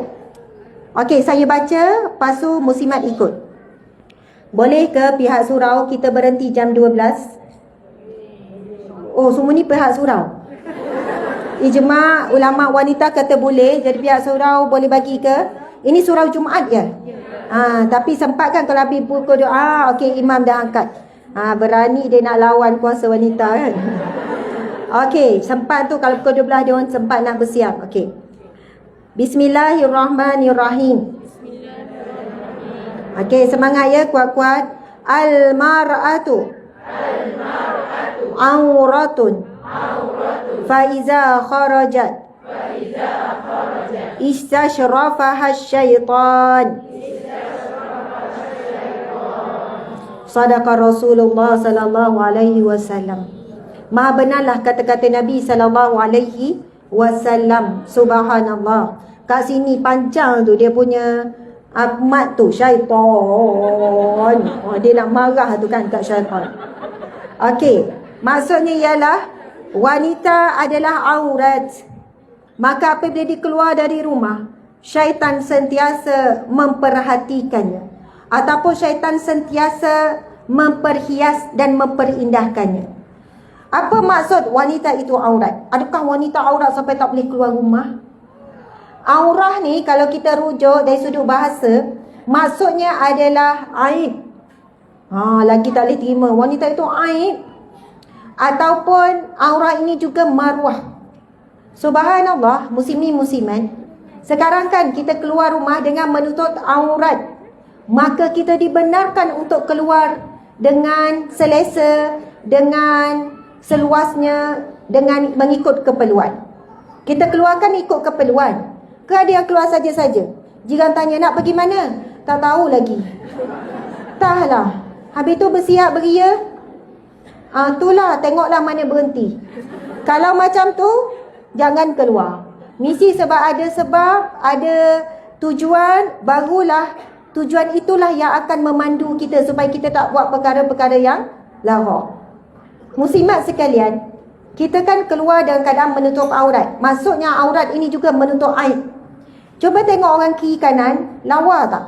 Okey, saya baca, lepas tu muslimat ikut. Boleh ke pihak surau kita berhenti jam 12? Oh, semua ni pihak surau. Ijma' ulama' wanita kata boleh. Jadi pihak surau boleh bagi ke? Ini surau Jumaat ya? Tapi sempat kan kalau habis pukul doa, okey, imam dah angkat. Berani dia nak lawan kuasa wanita kan. Okey, sempat tu kalau pukul 12 dia orang sempat nak bersiap. Okey. Bismillahirrahmanirrahim. Okey, semangat ya, kuat-kuat. Al-mar'atu auratun faiza kharajat istashrafaha syaitan. Sadaqa Rasulullah sallallahu alaihi wasallam. Maha benarlah kata-kata Nabi sallallahu alaihi wasallam. Subhanallah. Kat sini panjang tu dia punya mat tu, syaitan. Dia nak marah tu kan kat syaitan. Okey, maksudnya ialah wanita adalah aurat. Maka apabila dia keluar dari rumah, syaitan sentiasa memperhatikannya, ataupun syaitan sentiasa memperhias dan memperindahkannya. Apa maksud wanita itu aurat? Adakah wanita aurat sampai tak boleh keluar rumah? Aurah ni kalau kita rujuk dari sudut bahasa, maksudnya adalah aib. Lagi tak boleh terima, wanita itu aib. Ataupun aurah ini juga maruah. Subhanallah, muslimin muslimat. Sekarang kan kita keluar rumah dengan menutup aurat, maka kita dibenarkan untuk keluar dengan selesa, dengan seluasnya, dengan mengikut keperluan. Kita keluarkan ikut keperluan. Ke ada yang keluar saja-saja? Jiran tanya nak pergi mana? Tak tahu lagi. Entahlah. Habis tu bersiap beria. Itulah, tengoklah mana berhenti. Kalau macam tu, jangan keluar. Mesti sebab ada tujuan, barulah tujuan itulah yang akan memandu kita supaya kita tak buat perkara-perkara yang lara. Muslimat sekalian, kita kan keluar dalam keadaan menutup aurat. Maksudnya aurat ini juga menutup aib. Cuba tengok orang kiri kanan, lawa tak?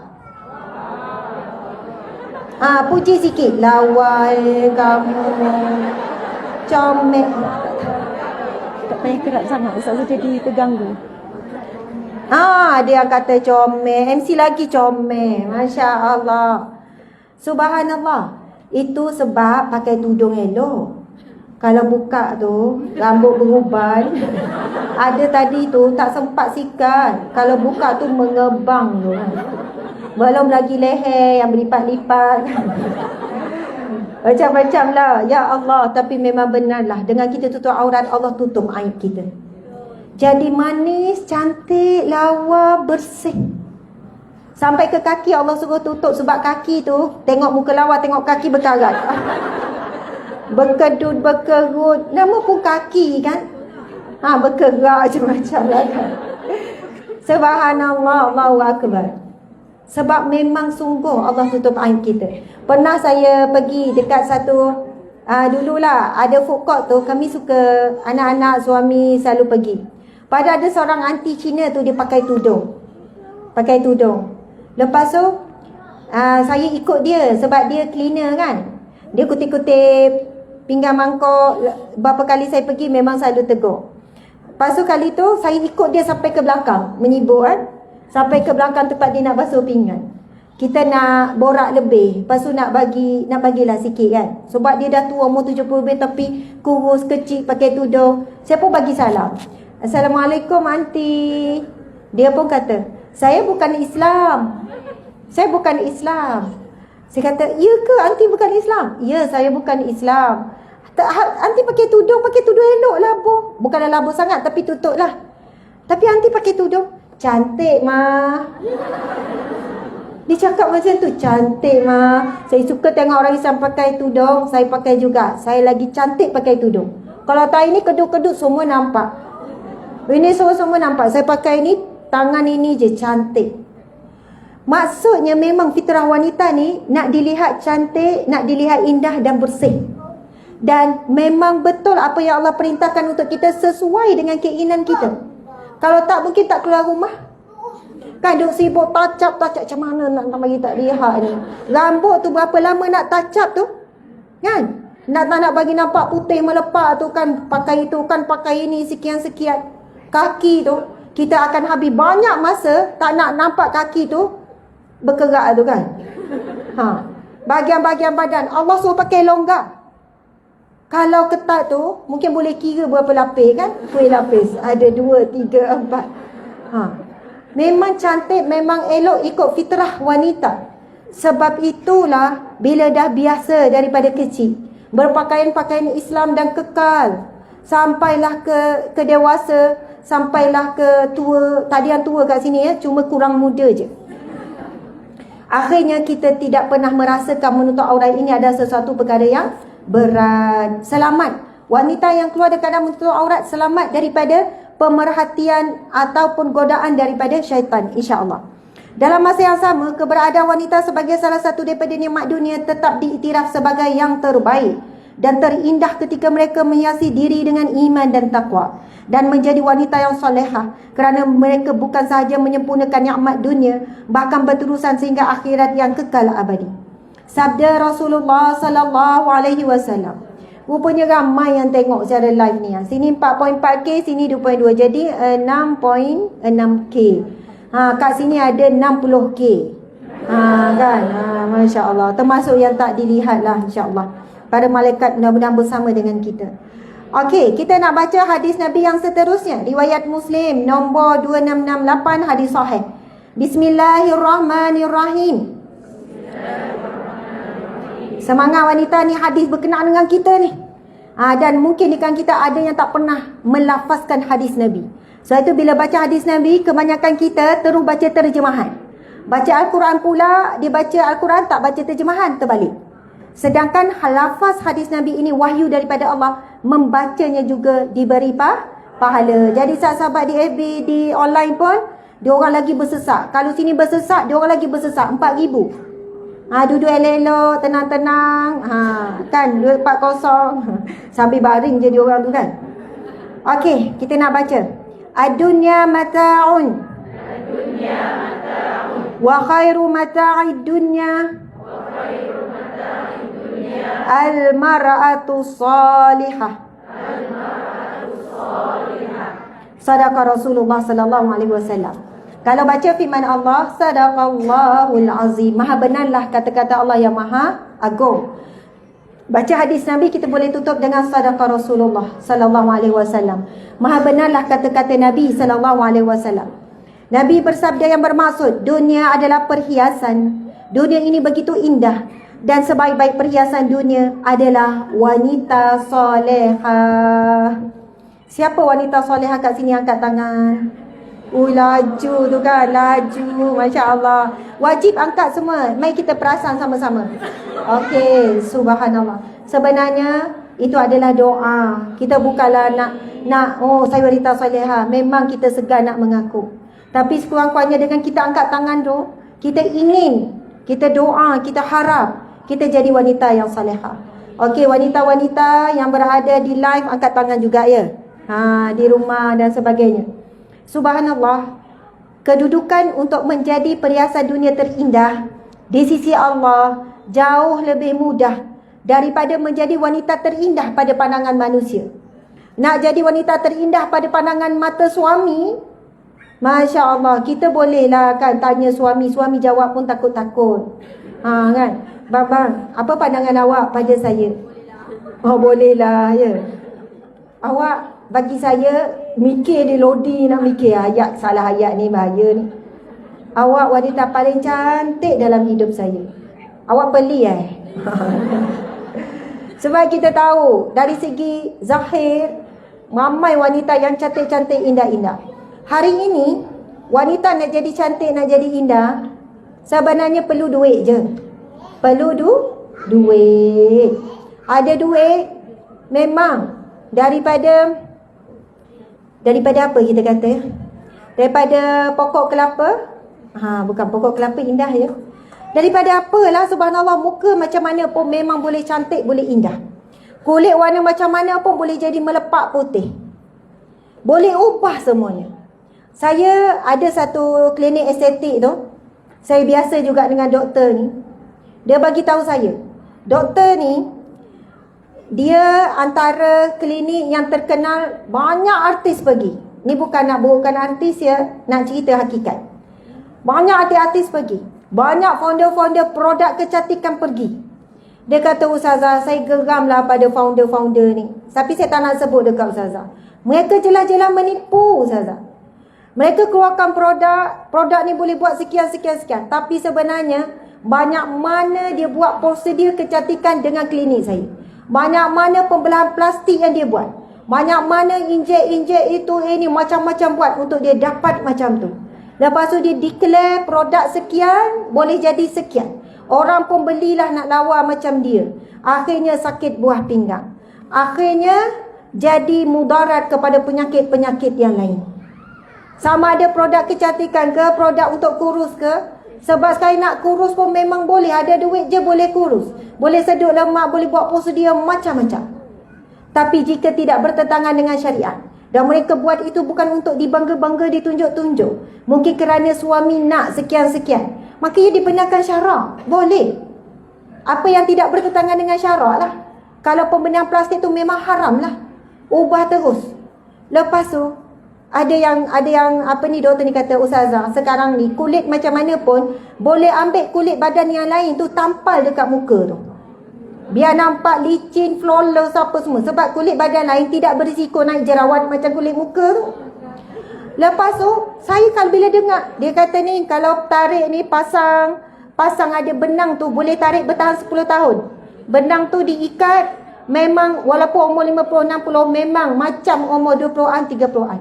Puji sikit. Lawa kamu, comel.
Tak payah kerak sangat, Ustaz jadi terganggu.
Dia kata comel. MC lagi comel. Masya Allah. Subhanallah. Itu sebab pakai tudung elok. Kalau buka tu, rambut beruban. Ada tadi tu, tak sempat sikat. Kalau buka tu, mengebang tu. Belum lagi leher yang berlipat-lipat. Macam-macam lah. Ya Allah, tapi memang benarlah. Dengan kita tutup aurat, Allah tutup aib kita. Jadi manis, cantik, lawa, bersih. Sampai ke kaki Allah suruh tutup. Sebab kaki tu, tengok muka lawa, tengok kaki berkarat. Berkedut, berkerut. Nama pun kaki kan. Bergerak macam-macam lah kan. Subhanallah, Allahu Akbar. Sebab memang sungguh Allah tutup aib kita. Pernah saya pergi dekat satu, dululah ada food court tu, kami suka, anak-anak, suami selalu pergi. Pada ada seorang aunty Cina tu, dia pakai tudung. Pakai tudung. Lepas tu, saya ikut dia sebab dia cleaner kan. Dia kutip-kutip pinggan mangkuk. Berapa kali saya pergi memang selalu tegur. Lepas tu kali tu, saya ikut dia sampai ke belakang, menyibuk kan. Sampai ke belakang tempat dia nak basuh pinggan. Kita nak borak lebih. Lepas tu nak bagilah sikit kan. Sebab dia dah tua, umur 70 lebih tapi kurus, kecil, pakai tudung. Saya pun bagi salam. Assalamualaikum aunty. Dia pun kata, saya bukan Islam. Saya bukan Islam. Saya kata, ya ke aunty bukan Islam? Ya, saya bukan Islam. Aunty pakai tudung elok labuh. Bukanlah labuh sangat tapi tutup lah. Tapi aunty pakai tudung. Cantik ma. Dia cakap macam tu, cantik ma. Saya suka tengok orang Islam pakai tudung. Saya pakai juga. Saya lagi cantik pakai tudung. Kalau tak ini kedut-kedut semua nampak. Ini semua nampak. Saya pakai ni, tangan ini je cantik. Maksudnya memang fitrah wanita ni nak dilihat cantik, nak dilihat indah dan bersih. Dan memang betul apa yang Allah perintahkan untuk kita sesuai dengan keinginan kita. Kalau tak, mungkin tak keluar rumah. Kan duk sibuk touch up macam mana nak bagi tak lihat ni. Rambut tu berapa lama nak touch up tu? Kan? Nak bagi nampak putih melepak tu kan, pakai itu kan, pakai ini sekian-sekian. Kaki tu, kita akan habis banyak masa tak nak nampak kaki tu bergerak tu kan. Bahagian-bahagian badan Allah suruh pakai longgar. Kalau ketat tu mungkin boleh kira berapa lapis kan? 10 lapis. Ada 2, 3, 4. Memang cantik, memang elok ikut fitrah wanita. Sebab itulah bila dah biasa daripada kecil berpakaian-pakaian Islam dan kekal, sampailah ke dewasa, sampailah ke tua. Tadi yang tua kat sini ya, cuma kurang muda je. Akhirnya kita tidak pernah merasakan menutup aurat ini adalah sesuatu perkara yang berat. Selamat. Wanita yang keluar dari keadaan menutup aurat selamat daripada pemerhatian ataupun godaan daripada syaitan, insya-Allah. Dalam masa yang sama, keberadaan wanita sebagai salah satu daripada nikmat dunia tetap diiktiraf sebagai yang terbaik dan terindah ketika mereka menghiasi diri dengan iman dan takwa dan menjadi wanita yang solehah, kerana mereka bukan sahaja menyempurnakan nikmat dunia, bahkan berterusan sehingga akhirat yang kekal abadi. Sabda Rasulullah sallallahu alaihi wasallam. Rupanya ramai yang tengok secara live ni. Sini 4.4K, sini 2.2. Jadi 6.6K. Kat sini ada 60K. Kan? Masya Allah. Termasuk yang tak dilihat lah, insya-Allah. Para malaikat mudah-mudahan bersama dengan kita. Okey, kita nak baca hadis Nabi yang seterusnya. Riwayat Muslim nombor 2668, hadis sahih. Bismillahirrahmanirrahim. Semangat wanita ni, hadis berkenaan dengan kita ni. Dan mungkin di kalangan kita ada yang tak pernah melafazkan hadis Nabi. Sebab itu bila baca hadis Nabi, kebanyakan kita terus baca terjemahan. Baca Al-Quran pula, dia baca Al-Quran tak baca terjemahan, terbalik. Sedangkan lafaz hadis Nabi ini wahyu daripada Allah, membacanya juga diberi pahala. Jadi sahabat di FB, di online pun, dia orang lagi bersesak. Kalau sini bersesak, dia orang lagi bersesak 4,000. Duduk elok-elok, tenang-tenang. Kan, 240. Sambil baring je dia orang tu kan. Okey, kita nak baca. Ad-dunya mata'un. Wa khairu mata'id dunya al-mar'atu salihah. Sadaqa Rasulullah sallallahu alaihi wasallam. Kalau baca firman Allah, sadaqallahul azim. Maha benarlah kata-kata Allah yang maha agung. Baca hadis Nabi, kita boleh tutup dengan sadaqa Rasulullah sallallahu alaihi wasallam. Maha benarlah kata-kata Nabi sallallahu alaihi wasallam. Nabi bersabda yang bermaksud, dunia adalah perhiasan. Dunia ini begitu indah. Dan sebaik-baik perhiasan dunia adalah wanita solehah. Siapa wanita solehah kat sini? Angkat tangan. Laju tu kan, laju. Masya Allah. Wajib angkat semua. Mari kita perasan sama-sama. Okey, subhanallah. Sebenarnya itu adalah doa. Kita bukanlah nak saya wanita solehah. Memang kita segan nak mengaku. Tapi sekurang-kurangnya dengan kita angkat tangan tu, kita ingin, kita doa, kita harap kita jadi wanita yang salihah. Okey, wanita-wanita yang berada di live angkat tangan juga ya. Di rumah dan sebagainya. Subhanallah, kedudukan untuk menjadi perhiasan dunia terindah di sisi Allah jauh lebih mudah daripada menjadi wanita terindah pada pandangan manusia. Nak jadi wanita terindah pada pandangan mata suami, Masya Allah, kita bolehlah kan tanya suami. Suami jawab pun takut-takut. Kan? Bang, apa pandangan awak pada saya? Bolehlah ya. Awak bagi saya mikir di lodi nak mikir ayat, salah ayat ni bahaya ni. Awak wanita paling cantik dalam hidup saya. Awak beli Sebab kita tahu dari segi zahir, ramai wanita yang cantik-cantik, indah-indah. Hari ini, wanita nak jadi cantik, nak jadi indah, sebenarnya perlu duit je. Perlu duit. Ada duit, memang daripada apa kita kata? Daripada pokok kelapa. Bukan pokok kelapa indah ya. Daripada apalah, subhanallah, muka macam mana pun memang boleh cantik, boleh indah. Kulit warna macam mana pun boleh jadi melepak putih. Boleh ubah semuanya. Saya ada satu klinik estetik tu. Saya biasa juga dengan doktor ni. Dia bagi tahu saya, doktor ni, dia antara klinik yang terkenal, banyak artis pergi. Ni bukan nak burukkan artis ya, nak cerita hakikat. Banyak artis-artis pergi. Banyak founder-founder produk kecantikan pergi. Dia kata, Ustazah, saya geramlah pada founder-founder ni. Tapi saya tak nak sebut dekat Ustazah. Mereka jelas-jelas menipu Ustazah. Mereka keluarkan produk ni boleh buat sekian. Tapi sebenarnya, banyak mana dia buat prosedur kecantikan dengan klinik saya. Banyak mana pembelahan plastik yang dia buat. Banyak mana injek itu, ini, macam-macam buat untuk dia dapat macam tu. Lepas tu dia declare produk sekian, boleh jadi sekian. Orang pun belilah nak lawa macam dia. Akhirnya sakit buah pinggang. Akhirnya jadi mudarat kepada penyakit-penyakit yang lain. Sama ada produk kecantikan ke, produk untuk kurus ke. Sebab sekali nak kurus pun memang boleh. Ada duit je boleh kurus. Boleh sedut lemak, boleh buat prosedur macam-macam. Tapi jika tidak bertentangan dengan syariat, dan mereka buat itu bukan untuk dibangga-bangga, ditunjuk-tunjuk, mungkin kerana suami nak sekian-sekian, maka ia dibenarkan syarak. Boleh. Apa yang tidak bertentangan dengan syarak lah. Kalau pembenihan plastik tu memang haram lah. Ubah terus. Lepas tu ada yang apa ni, doktor ni kata, Ustazah, sekarang ni kulit macam mana pun boleh ambil kulit badan yang lain tu tampal dekat muka tu. Biar nampak licin, flawless apa semua. Sebab kulit badan lain tidak berisiko naik jerawat macam kulit muka tu. Lepas tu, saya kalau bila dengar, dia kata ni kalau tarik ni pasang ada benang tu, boleh tarik bertahan 10 tahun. Benang tu diikat, memang walaupun umur 50, 60, memang macam umur 20-an, 30-an.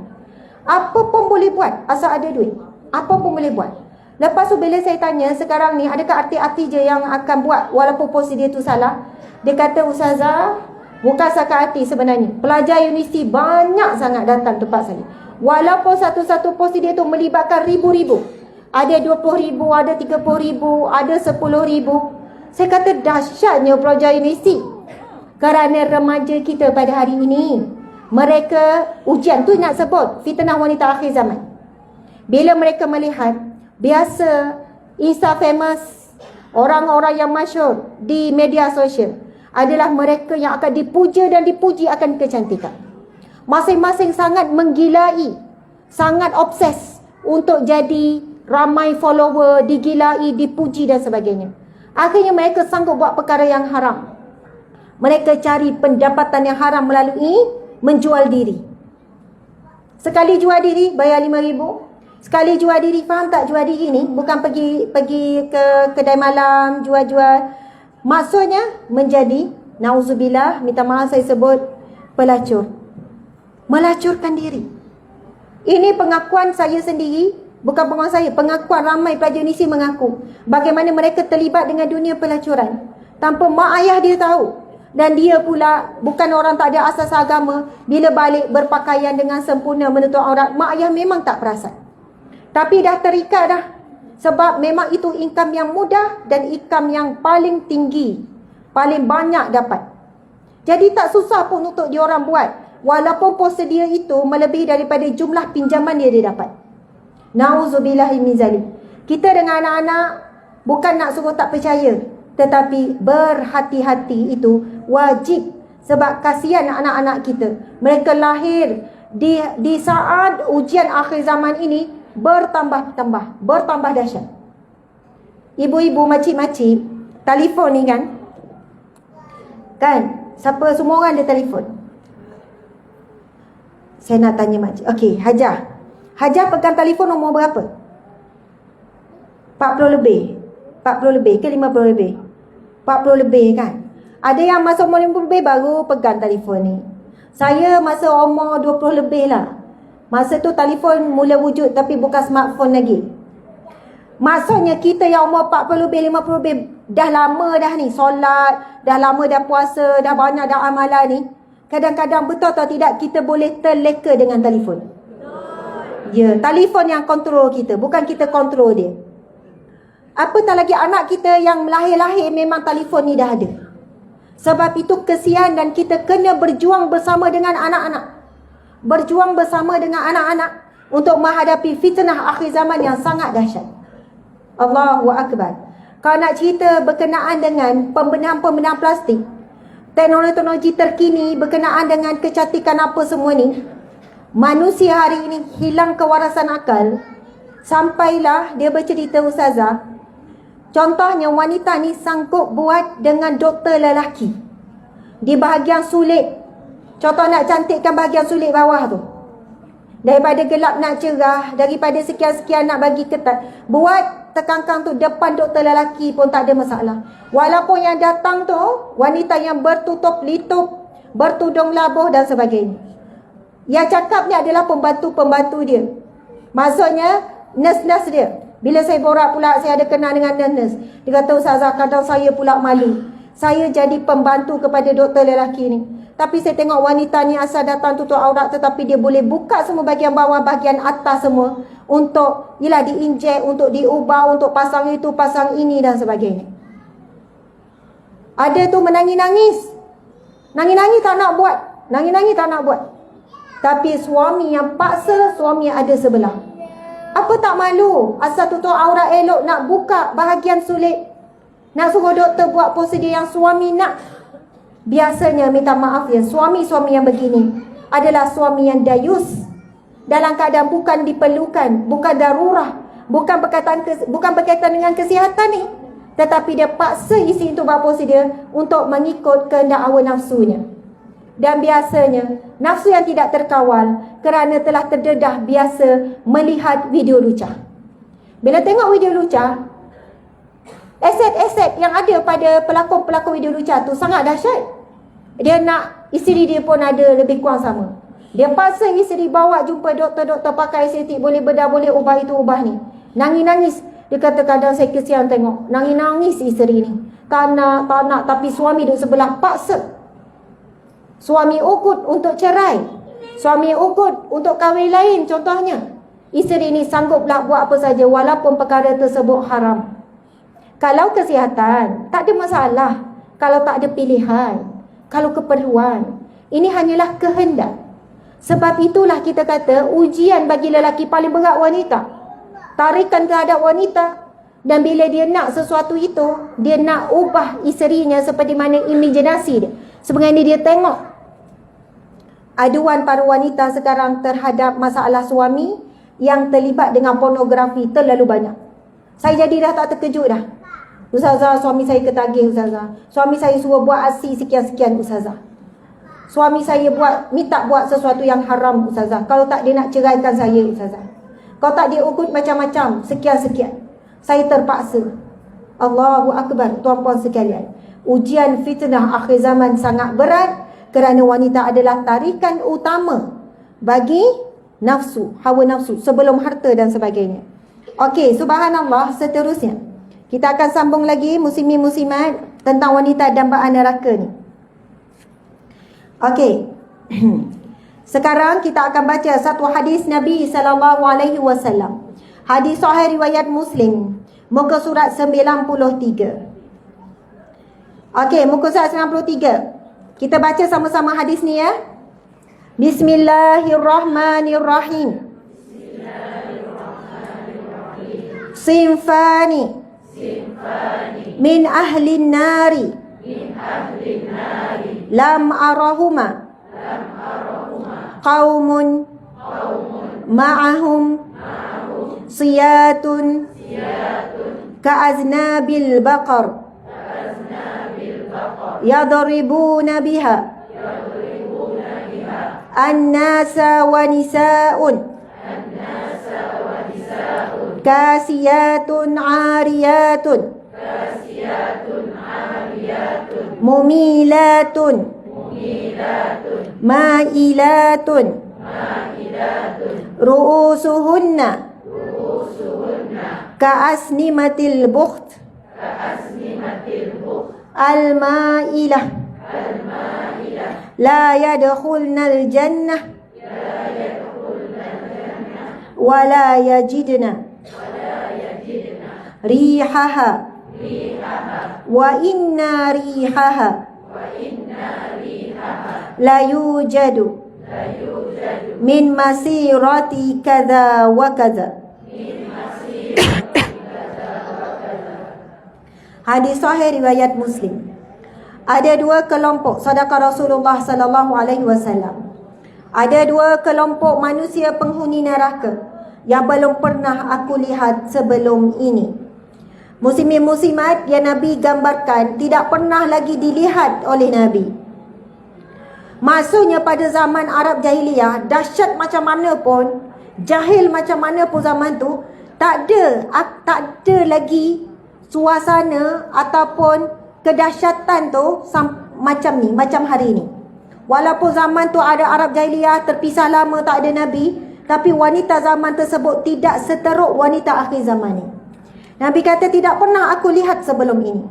Apa pun boleh buat asal ada duit. Apa pun boleh buat. Lepas tu bila saya tanya sekarang ni, adakah artis-artis je yang akan buat walaupun prosedur tu salah? Dia kata, Ustazah, bukan setakat artis sebenarnya. Pelajar universiti banyak sangat datang tempat saya. Walaupun satu-satu prosedur tu melibatkan ribu-ribu. Ada 20,000, ada 30,000, ada 10,000. Saya kata dahsyatnya pelajar universiti. Kerana remaja kita pada hari ini, mereka, ujian tu nak sebut fitnah wanita akhir zaman. Bila mereka melihat, biasa Insta famous, orang-orang yang masyhur di media sosial adalah mereka yang akan dipuja dan dipuji akan kecantikan. Masing-masing sangat menggilai, sangat obses untuk jadi ramai follower, digilai, dipuji dan sebagainya. Akhirnya mereka sanggup buat perkara yang haram. Mereka cari pendapatan yang haram melalui menjual diri. Sekali jual diri bayar 5,000. Sekali jual diri, faham tak jual diri ni? Bukan pergi ke kedai malam jual-jual. Maksudnya menjadi, nauzubillah, minta maaf saya sebut, pelacur. Melacurkan diri. Ini pengakuan saya sendiri, bukan pengakuan saya, pengakuan ramai pelajar Indonesia mengaku bagaimana mereka terlibat dengan dunia pelacuran tanpa mak ayah dia tahu. Dan dia pula bukan orang tak ada asas agama. Bila balik berpakaian dengan sempurna menutup aurat, mak ayah memang tak perasan. Tapi dah terikat dah. Sebab memang itu income yang mudah dan income yang paling tinggi, paling banyak dapat. Jadi tak susah pun untuk diorang buat. Walaupun prosedur itu melebihi daripada jumlah pinjaman dia dapat. Nauzubillah min zalik. Kita dengan anak-anak bukan nak suruh tak percaya, tetapi berhati-hati itu wajib. Sebab kasihan anak-anak kita. Mereka lahir di saat ujian akhir zaman ini bertambah dahsyat. Ibu-ibu, makcik-makcik, telefon ni kan, siapa, semua orang ada telefon. Saya nak tanya makcik. Okey, Hajar pegang telefon nombor berapa? 40 lebih. 40 lebih ke 50 lebih? 40 lebih kan? Ada yang masa umur 50 lebih baru pegang telefon ni. Saya masa umur 20 lebih lah. Masa tu telefon mula wujud tapi bukan smartphone lagi. Maksudnya kita yang umur 40 lebih, 50 lebih dah lama dah ni solat, dah lama dah puasa, dah banyak dah amalan ni. Kadang-kadang betul atau tidak kita boleh terleka dengan telefon. Ya, telefon yang kontrol kita, bukan kita kontrol dia. Apatah lagi anak kita yang lahir-lahir memang telefon ni dah ada. Sebab itu kesian dan kita kena berjuang bersama dengan anak-anak. Berjuang bersama dengan anak-anak untuk menghadapi fitnah akhir zaman yang sangat dahsyat. Allahu Akbar. Kalau nak cerita berkenaan dengan pembenahan-pembenahan plastik, teknologi terkini berkenaan dengan kecantikan apa semua ni, manusia hari ini hilang kewarasan akal. Sampailah dia bercerita, Ustazah, contohnya wanita ni sanggup buat dengan doktor lelaki di bahagian sulit. Contoh nak cantikkan bahagian sulit bawah tu, daripada gelap nak cerah, daripada sekian-sekian nak bagi ketat, buat tekangkang tu depan doktor lelaki pun tak ada masalah. Walaupun yang datang tu wanita yang bertutup litup, bertudung labuh dan sebagainya. Yang cakap ni adalah pembantu-pembantu dia. Maksudnya nurse-nurse dia. Bila saya borak pula, saya ada kenal dengan nurse. Dia kata, Ustazah, kadang saya pula malu. Saya jadi pembantu kepada doktor lelaki ni. Tapi saya tengok wanita ni asal datang tutup aurat, tetapi dia boleh buka semua bahagian bawah, bahagian atas semua. Untuk, yelah, diinjek, untuk diubah, untuk pasang itu, pasang ini dan sebagainya. Ada tu menangis-nangis. Nangis-nangis tak nak buat. Nangis-nangis tak nak buat. Tapi suami yang paksa, suami yang ada sebelah. Apa tak malu? Asal tutup aurat elok nak buka bahagian sulit. Nak suruh doktor buat prosedur yang suami nak. Biasanya, minta maaf ya, suami-suami yang begini adalah suami yang dayus. Dalam keadaan bukan diperlukan, bukan darurah, bukan berkaitan dengan kesihatan ni, tetapi dia paksa isteri untuk buat prosedur untuk mengikut kehendak hawa nafsunya. Dan biasanya nafsu yang tidak terkawal kerana telah terdedah biasa melihat video lucah. Bila tengok video lucah, aset-aset yang ada pada pelakon-pelakon video lucah tu sangat dahsyat. Dia nak isteri dia pun ada lebih kurang sama. Dia paksa isteri bawa jumpa doktor-doktor pakai estetik, boleh bedah, boleh ubah itu, ubah ni. Nangis-nangis. Dia kata kadang saya kesian tengok nangis-nangis isteri ni. Tak nak, tapi suami duduk sebelah paksa. Suami ukut untuk cerai. Suami ukut untuk kahwin lain contohnya. Isteri ni sanggup pula buat apa saja walaupun perkara tersebut haram. Kalau kesihatan, tak ada masalah. Kalau tak ada pilihan, kalau keperluan, ini hanyalah kehendak. Sebab itulah kita kata ujian bagi lelaki paling berat wanita. Tarikan terhadap wanita. Dan bila dia nak sesuatu itu, dia nak ubah isterinya seperti mana imajinasi dia. Sebenarnya dia tengok aduan para wanita sekarang terhadap masalah suami yang terlibat dengan pornografi terlalu banyak. Saya jadi dah tak terkejut dah. Ustazah, suami saya ketagih Ustazah. Suami saya suruh buat asi sekian-sekian Ustazah. Suami saya minta buat sesuatu yang haram Ustazah. Kalau tak dia nak ceraikan saya Ustazah. Kalau tak dia ukut macam-macam sekian-sekian. Saya terpaksa. Allahu Akbar, tuan-puan sekalian. Ujian fitnah akhir zaman sangat berat kerana wanita adalah tarikan utama bagi nafsu, hawa nafsu sebelum harta dan sebagainya. Okey, subhanallah, seterusnya. Kita akan sambung lagi muslimin-muslimat tentang wanita dambaan neraka ni. Okey. Sekarang kita akan baca satu hadis Nabi SAW. Hadis sahih riwayat Muslim, muka surat 93. Okey, muka surat 93. Kita baca sama-sama hadis ni ya. Bismillahirrahmanirrahim. Sinfani min ahlin nari lam arahuma qaumun ma'ahum siyatun ka'aznabil baqar yadribuna biha an-nasa wa nisa'un kasiyatun 'ariyatun mumilatun ma'ilatun ru'usuhunna ka'asnimatil bukht al-ma'ilah la yadkhulnal jannah wa la yajidna rihaha wa inna rihaha la yujadu min masirati kadha wa kadha. Hadis sahih riwayat Muslim. Ada dua kelompok, sedekah Rasulullah sallallahu alaihi wasallam. Ada dua kelompok manusia penghuni neraka yang belum pernah aku lihat sebelum ini. Muslimin muslimat yang Nabi gambarkan tidak pernah lagi dilihat oleh Nabi. Maksudnya pada zaman Arab Jahiliyah, dahsyat macam mana pun, jahil macam mana pun zaman tu, tak ada lagi suasana ataupun kedahsyatan tu macam ni, macam hari ni. Walaupun zaman tu ada Arab Jahiliyah, terpisah lama, tak ada Nabi, tapi wanita zaman tersebut tidak seteruk wanita akhir zaman ni. Nabi kata tidak pernah aku lihat sebelum ini.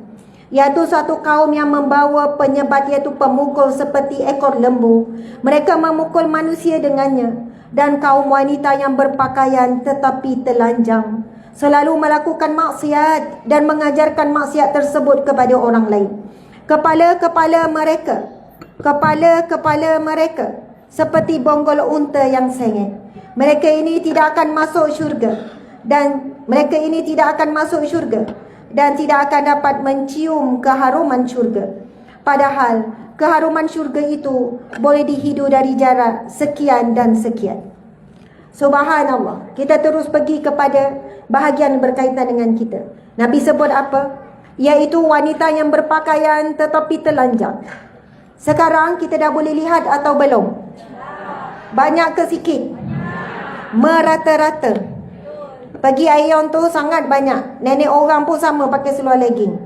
Iaitu satu kaum yang membawa penyebat, iaitu pemukul seperti ekor lembu. Mereka memukul manusia dengannya. Dan kaum wanita yang berpakaian tetapi telanjang, selalu melakukan maksiat dan mengajarkan maksiat tersebut kepada orang lain. Kepala-kepala mereka seperti bonggol unta yang sengit. Mereka ini tidak akan masuk syurga dan tidak akan dapat mencium keharuman syurga. Padahal keharuman syurga itu boleh dihidu dari jarak sekian dan sekian. Subhanallah. Kita terus pergi kepada bahagian berkaitan dengan kita. Nabi sebut apa? Iaitu wanita yang berpakaian tetapi telanjang. Sekarang kita dah boleh lihat atau belum? Banyak ke sikit? Merata-rata. Pagi Aeon tu sangat banyak. Nenek orang pun sama pakai seluar legging.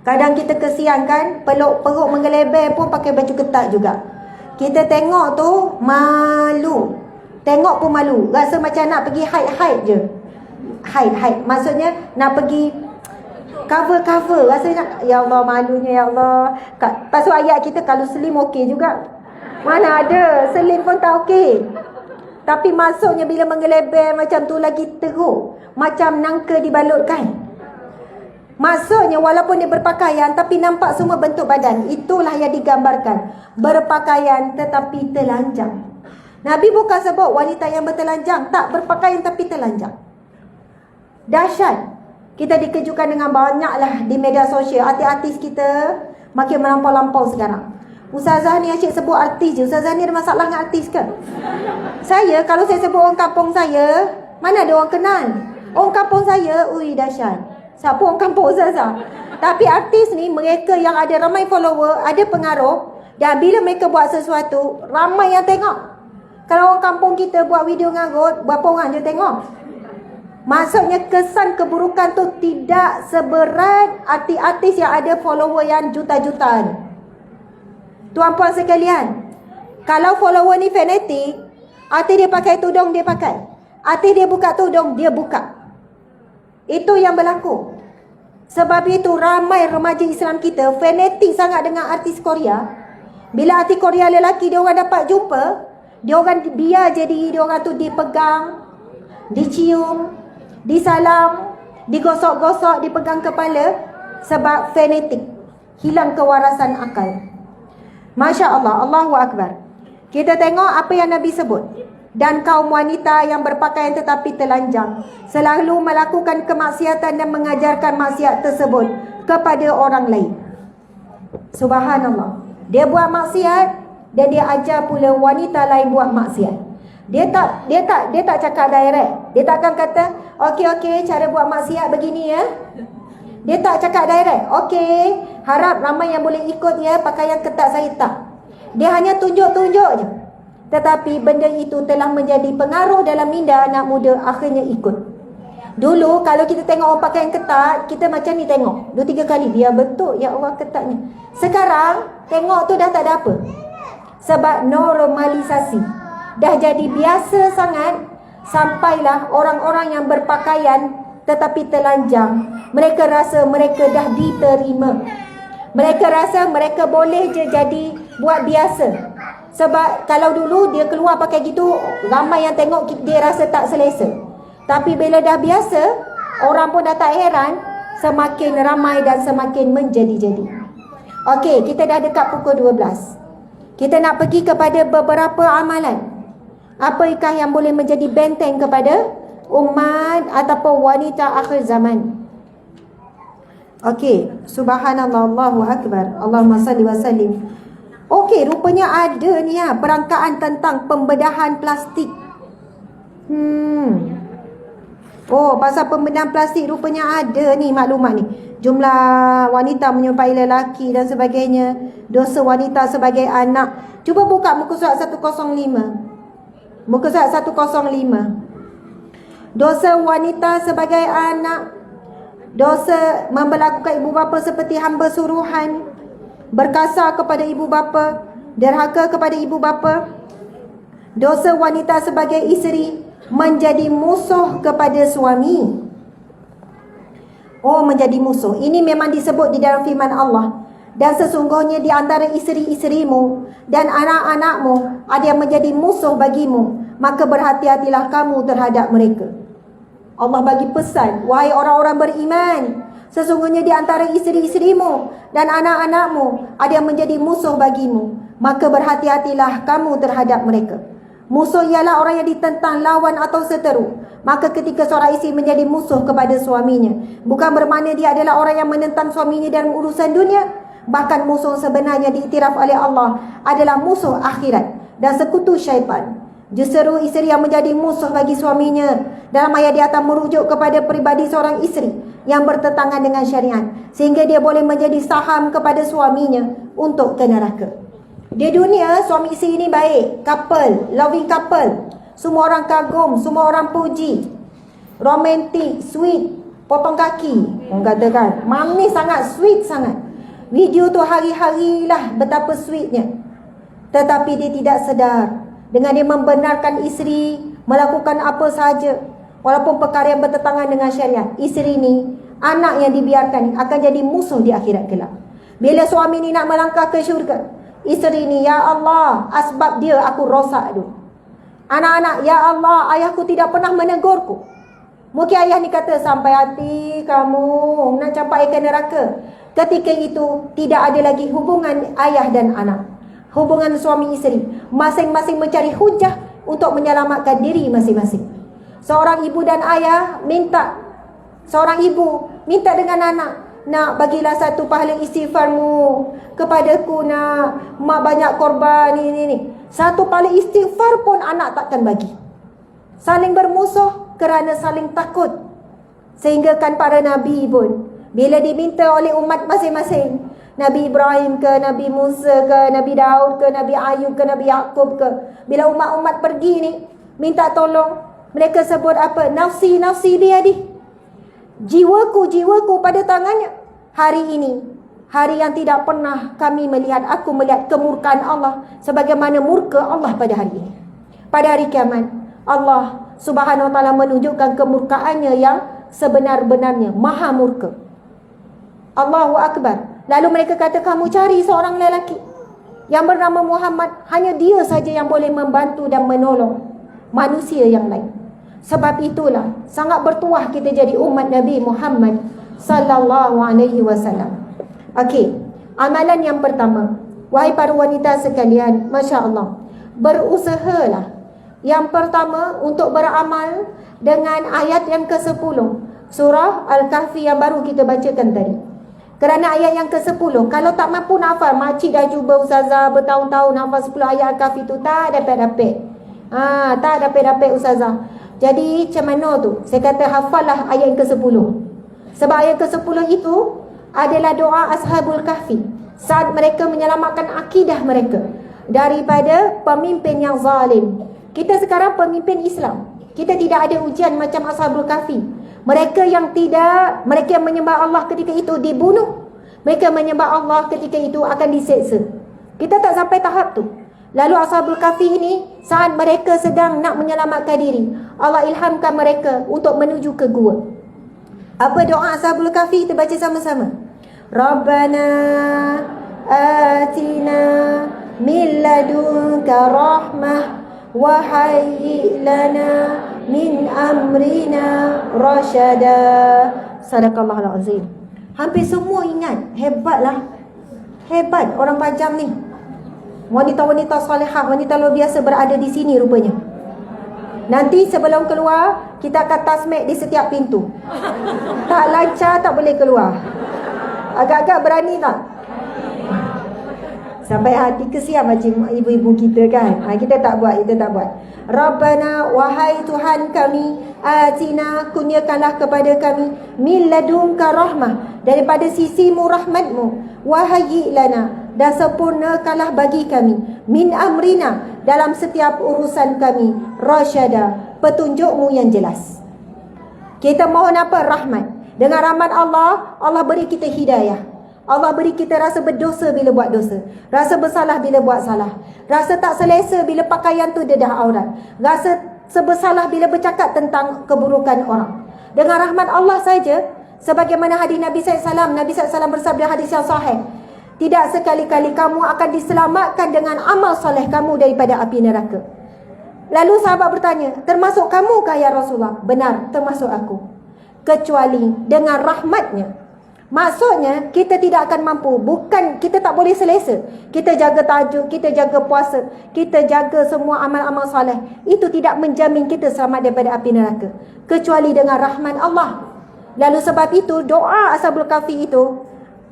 Kadang kita kesian kan, perut menggeleber pun pakai baju ketat juga. Kita tengok tu malu. Tengok pun malu. Rasa macam nak pergi hide-hide je. hide. Maksudnya nak pergi cover. Rasanya ya Allah, malunya ya Allah. Pasal ayat kita kalau selim okey juga. Mana ada, selim pun tak okey. Tapi maksudnya bila mengelebel macam tu lagi teruk. Macam nangka dibalutkan. Maksudnya walaupun dia berpakaian tapi nampak semua bentuk badan. Itulah yang digambarkan. Berpakaian tetapi telanjang. Nabi bukan sebut wanita yang bertelanjang. Tak, berpakaian tapi telanjang. Dahsyat. Kita dikejutkan dengan banyaklah di media sosial. Artis-artis kita makin melampau-lampau sekarang. Ustazah ni asyik sebut artis je. Ustazah ni ada masalah dengan artis ke? Saya, kalau saya sebut orang kampung saya, mana ada orang kenal? Orang kampung saya, ui dahsyat. Siapa orang kampung Ustazah? Tapi artis ni, mereka yang ada ramai follower, ada pengaruh. Dan bila mereka buat sesuatu, ramai yang tengok. Kalau orang kampung kita buat video ngarut, berapa orang je tengok? Maksudnya kesan keburukan tu tidak seberat artis-artis yang ada follower yang juta-jutaan. Tuan-puan sekalian, kalau follower ni fanatik, artis dia pakai tudung, dia pakai. Artis dia buka tudung, dia buka. Itu yang berlaku. Sebab itu ramai remaja Islam kita fanatik sangat dengan artis Korea. Bila artis Korea lelaki dia orang dapat jumpa, dia orang biar jadi dia orang tu dipegang, dicium, disalam, digosok-gosok, dipegang kepala. Sebab fanatik, hilang kewarasan akal. Masya Allah, Allahu Akbar. Kita tengok apa yang Nabi sebut. Dan kaum wanita yang berpakaian tetapi telanjang selalu melakukan kemaksiatan dan mengajarkan maksiat tersebut kepada orang lain. Subhanallah. Dia buat maksiat dan dia ajar pula wanita lain buat maksiat. Dia tak cakap direct. Dia takkan kata, okey, cara buat maksiat begini ya. Dia tak cakap direct. Okey, harap ramai yang boleh ikut ya, pakaian ketat saya tak. Dia hanya tunjuk-tunjuk je. Tetapi benda itu telah menjadi pengaruh dalam minda anak muda, akhirnya ikut. Dulu kalau kita tengok orang pakaian ketat, kita macam ni tengok 2-3 kali, biar betul ya Allah ketatnya. Sekarang tengok tu dah tak ada apa. Sebab normalisasi. Dah jadi biasa sangat. Sampailah orang-orang yang berpakaian tetapi telanjang, mereka rasa mereka dah diterima. Mereka rasa mereka boleh je jadi buat biasa. Sebab kalau dulu dia keluar pakai gitu, ramai yang tengok, dia rasa tak selesa. Tapi bila dah biasa, orang pun dah tak heran, semakin ramai dan semakin menjadi-jadi. Okey, kita dah dekat pukul 12. Kita nak pergi kepada beberapa amalan. Apakah yang boleh menjadi benteng kepada umat ataupun wanita akhir zaman? Okey, subhanallah, Allahu Akbar, Allahumma salli wa sallim. Okey, rupanya ada ni ya, perangkaan tentang pembedahan plastik. Oh, pasal pembedahan plastik rupanya ada ni maklumat ni. Jumlah wanita menyertai lelaki dan sebagainya. Dosa wanita sebagai anak. Cuba buka muka surat 105. Muka surat 105. Dosa wanita sebagai anak. Dosa memperlakukan ibu bapa seperti hamba suruhan. Berkasar kepada ibu bapa, derhaka kepada ibu bapa. Dosa wanita sebagai isteri, menjadi musuh kepada suami. Oh, menjadi musuh. Ini memang disebut di dalam firman Allah. Dan sesungguhnya di antara isteri-isterimu dan anak-anakmu ada yang menjadi musuh bagimu, maka berhati-hatilah kamu terhadap mereka. Allah bagi pesan, wahai orang-orang beriman, sesungguhnya di antara isteri-isterimu dan anak-anakmu ada yang menjadi musuh bagimu, maka berhati-hatilah kamu terhadap mereka. Musuh ialah orang yang ditentang, lawan atau seteru. Maka ketika seorang isteri menjadi musuh kepada suaminya, bukan bermakna dia adalah orang yang menentang suaminya dalam urusan dunia. Bahkan musuh sebenarnya diiktiraf oleh Allah adalah musuh akhirat dan sekutu syaitan. Justru isteri yang menjadi musuh bagi suaminya, dalam ayat di atas merujuk kepada peribadi seorang isteri yang bertentangan dengan syariat, sehingga dia boleh menjadi saham kepada suaminya untuk ke neraka. Di dunia suami isteri ini baik, couple, loving couple. Semua orang kagum, semua orang puji. Romantik, sweet, potong kaki. Orang katakan, manis sangat, sweet sangat. Video tu hari-hari lah betapa sweetnya. Tetapi dia tidak sedar. Dengan dia membenarkan isteri melakukan apa sahaja, walaupun perkara yang bertentangan dengan syariat. Isteri ni, anak yang dibiarkan ni akan jadi musuh di akhirat kelak. Bila suami ni nak melangkah ke syurga, isteri ni, ya Allah, asbab dia aku rosak tu. Anak-anak, ya Allah, ayahku tidak pernah menegurku. Mungkin ayah ni kata, sampai hati kamu nak capai ke neraka. Ketika itu tidak ada lagi hubungan ayah dan anak, hubungan suami isteri. Masing-masing mencari hujah untuk menyelamatkan diri masing-masing. Seorang ibu dan ayah minta, seorang ibu minta dengan anak, nak bagilah satu pahala istighfarmu kepadaku, nak mak banyak korban ni. Satu pahala istighfar pun anak takkan bagi. Saling bermusuh kerana saling takut. Sehingga kan para nabi pun bila diminta oleh umat masing-masing, Nabi Ibrahim ke, Nabi Musa ke, Nabi Daud ke, Nabi Ayub ke, Nabi Yaqub ke, bila umat-umat pergi ni minta tolong, mereka sebut apa? Nafsi, nafsi biyadih. Jiwaku pada tangannya. Hari ini, hari yang tidak pernah kami melihat, aku melihat kemurkaan Allah sebagaimana murka Allah pada hari ini. Pada hari kiamat, Allah Subhanahu wa ta'ala menunjukkan kemurkaannya yang sebenar-benarnya, maha murka. Allahu Akbar. Lalu mereka kata, kamu cari seorang lelaki yang bernama Muhammad, hanya dia saja yang boleh membantu dan menolong manusia yang lain. Sebab itulah sangat bertuah kita jadi umat Nabi Muhammad sallallahu alaihi wasallam. Okey, amalan yang pertama, wahai para wanita sekalian, masya-Allah, berusahalah yang pertama untuk beramal dengan ayat yang ke-10 surah Al-Kahfi yang baru kita bacakan tadi. Kerana ayat yang ke-10, kalau tak mampu nafal, makcik dah cuba ustazah bertahun-tahun hafal 10 ayat Al-Kahfi tu, tak dapat-dapat. Tak dapat-dapat ustazah. Jadi macam mana tu? Saya kata hafallah ayat yang ke-10. Sebab ayat ke-10 itu adalah doa Ashabul Kahfi saat mereka menyelamatkan akidah mereka daripada pemimpin yang zalim. Kita sekarang pemimpin Islam, kita tidak ada ujian macam Ashabul Kahfi. Mereka yang menyembah Allah ketika itu dibunuh. Mereka menyembah Allah ketika itu akan diseksa. Kita tak sampai tahap tu. Lalu Ashabul Kahfi ini, saat mereka sedang nak menyelamatkan diri, Allah ilhamkan mereka untuk menuju ke gua. Apa doa Ashabul Kahfi? Kita baca sama-sama. Rabbana atina min ladunka rahmah wa hayyi lana min amrina rasyada. Sadaqallahul azim. Hampir semua ingat. Hebatlah. Hebat orang Pajang ni. Wanita-wanita salihah, wanita luar biasa berada di sini rupanya. Nanti sebelum keluar, kita akan tasmek di setiap pintu. Tak lancar, tak boleh keluar. Agak-agak berani tak? Sampai hati kesian macam ibu-ibu kita kan. Kita tak buat. Rabbana, wahai Tuhan kami, atina, kurniakanlah kepada kami, min ladunka rahmah, daripada sisimu rahmatmu, wahai lana, dan sempurnakanlah bagi kami, min amrina, dalam setiap urusan kami, rasyada, petunjukmu yang jelas. Kita mohon apa? Rahmat. Dengan rahmat Allah, Allah beri kita hidayah. Allah beri kita rasa berdosa bila buat dosa, rasa bersalah bila buat salah, rasa tak selesa bila pakaian tu dedah aurat, rasa sebersalah bila bercakap tentang keburukan orang. Dengan rahmat Allah saja, sebagaimana hadis Nabi SAW bersabda, hadis yang sahih, tidak sekali-kali kamu akan diselamatkan dengan amal soleh kamu daripada api neraka. Lalu sahabat bertanya, termasuk kamukah ya Rasulullah? Benar, termasuk aku. Kecuali dengan rahmatnya. Maksudnya kita tidak akan mampu. Bukan kita tak boleh selesa. Kita jaga tahajud, kita jaga puasa, kita jaga semua amal-amal soleh. Itu tidak menjamin kita selamat daripada api neraka, kecuali dengan rahmat Allah. Lalu sebab itu doa Ashabul Kahfi itu,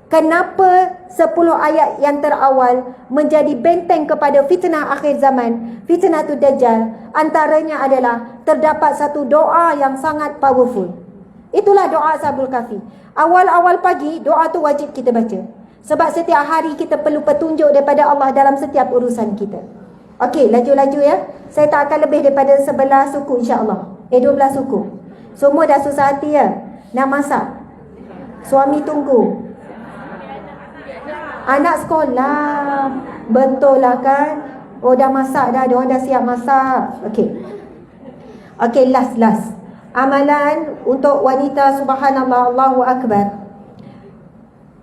kenapa 10 ayat yang terawal menjadi benteng kepada fitnah akhir zaman, fitnah tu Dajjal? Antaranya adalah terdapat satu doa yang sangat powerful. Itulah doa Ashabul Kahfi. Awal-awal pagi, doa tu wajib kita baca. Sebab setiap hari kita perlu petunjuk daripada Allah dalam setiap urusan kita. Okey, laju-laju ya. Saya tak akan lebih daripada 11 suku insya-Allah. 12 suku. Semua dah susah hati ya. Nak masak. Suami tunggu. Anak sekolah. Betul lah kan? Oh dah masak dah. Diorang dah siap masak. Okey. Okey, last. amalan untuk wanita, subhanallah, Allahu Akbar.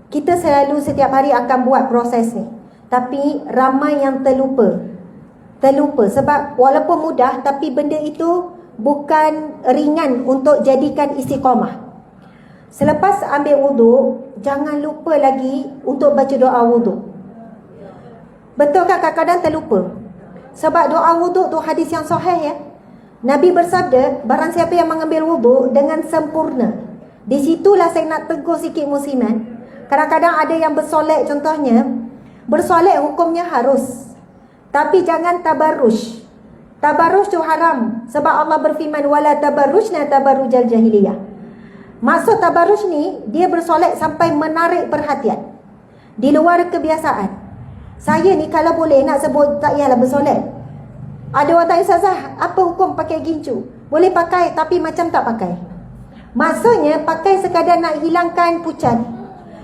Kita selalu setiap hari akan buat proses ni, tapi ramai yang terlupa sebab walaupun mudah, tapi benda itu bukan ringan untuk jadikan istiqamah. Selepas ambil wuduk, jangan lupa lagi untuk baca doa wuduk. Betul kan kadang-kadang terlupa? Sebab doa wuduk tu hadis yang sahih ya. Nabi bersabda, barang siapa yang mengambil wuduk dengan sempurna. Di situlah saya nak tegur sikit musliman. Kadang-kadang ada yang bersolek, contohnya bersolek hukumnya harus, tapi jangan tabarruj. Tabarruj tu haram sebab Allah berfirman wala tabarrujna tabarrujal jahiliyah. Maksud tabarruj ni, dia bersolek sampai menarik perhatian di luar kebiasaan. Saya ni kalau boleh nak sebut tak payahlah bersolek. Ada orang tanya, Ustazah, apa hukum pakai gincu? Boleh pakai tapi macam tak pakai. Maksudnya pakai sekadar nak hilangkan pucat,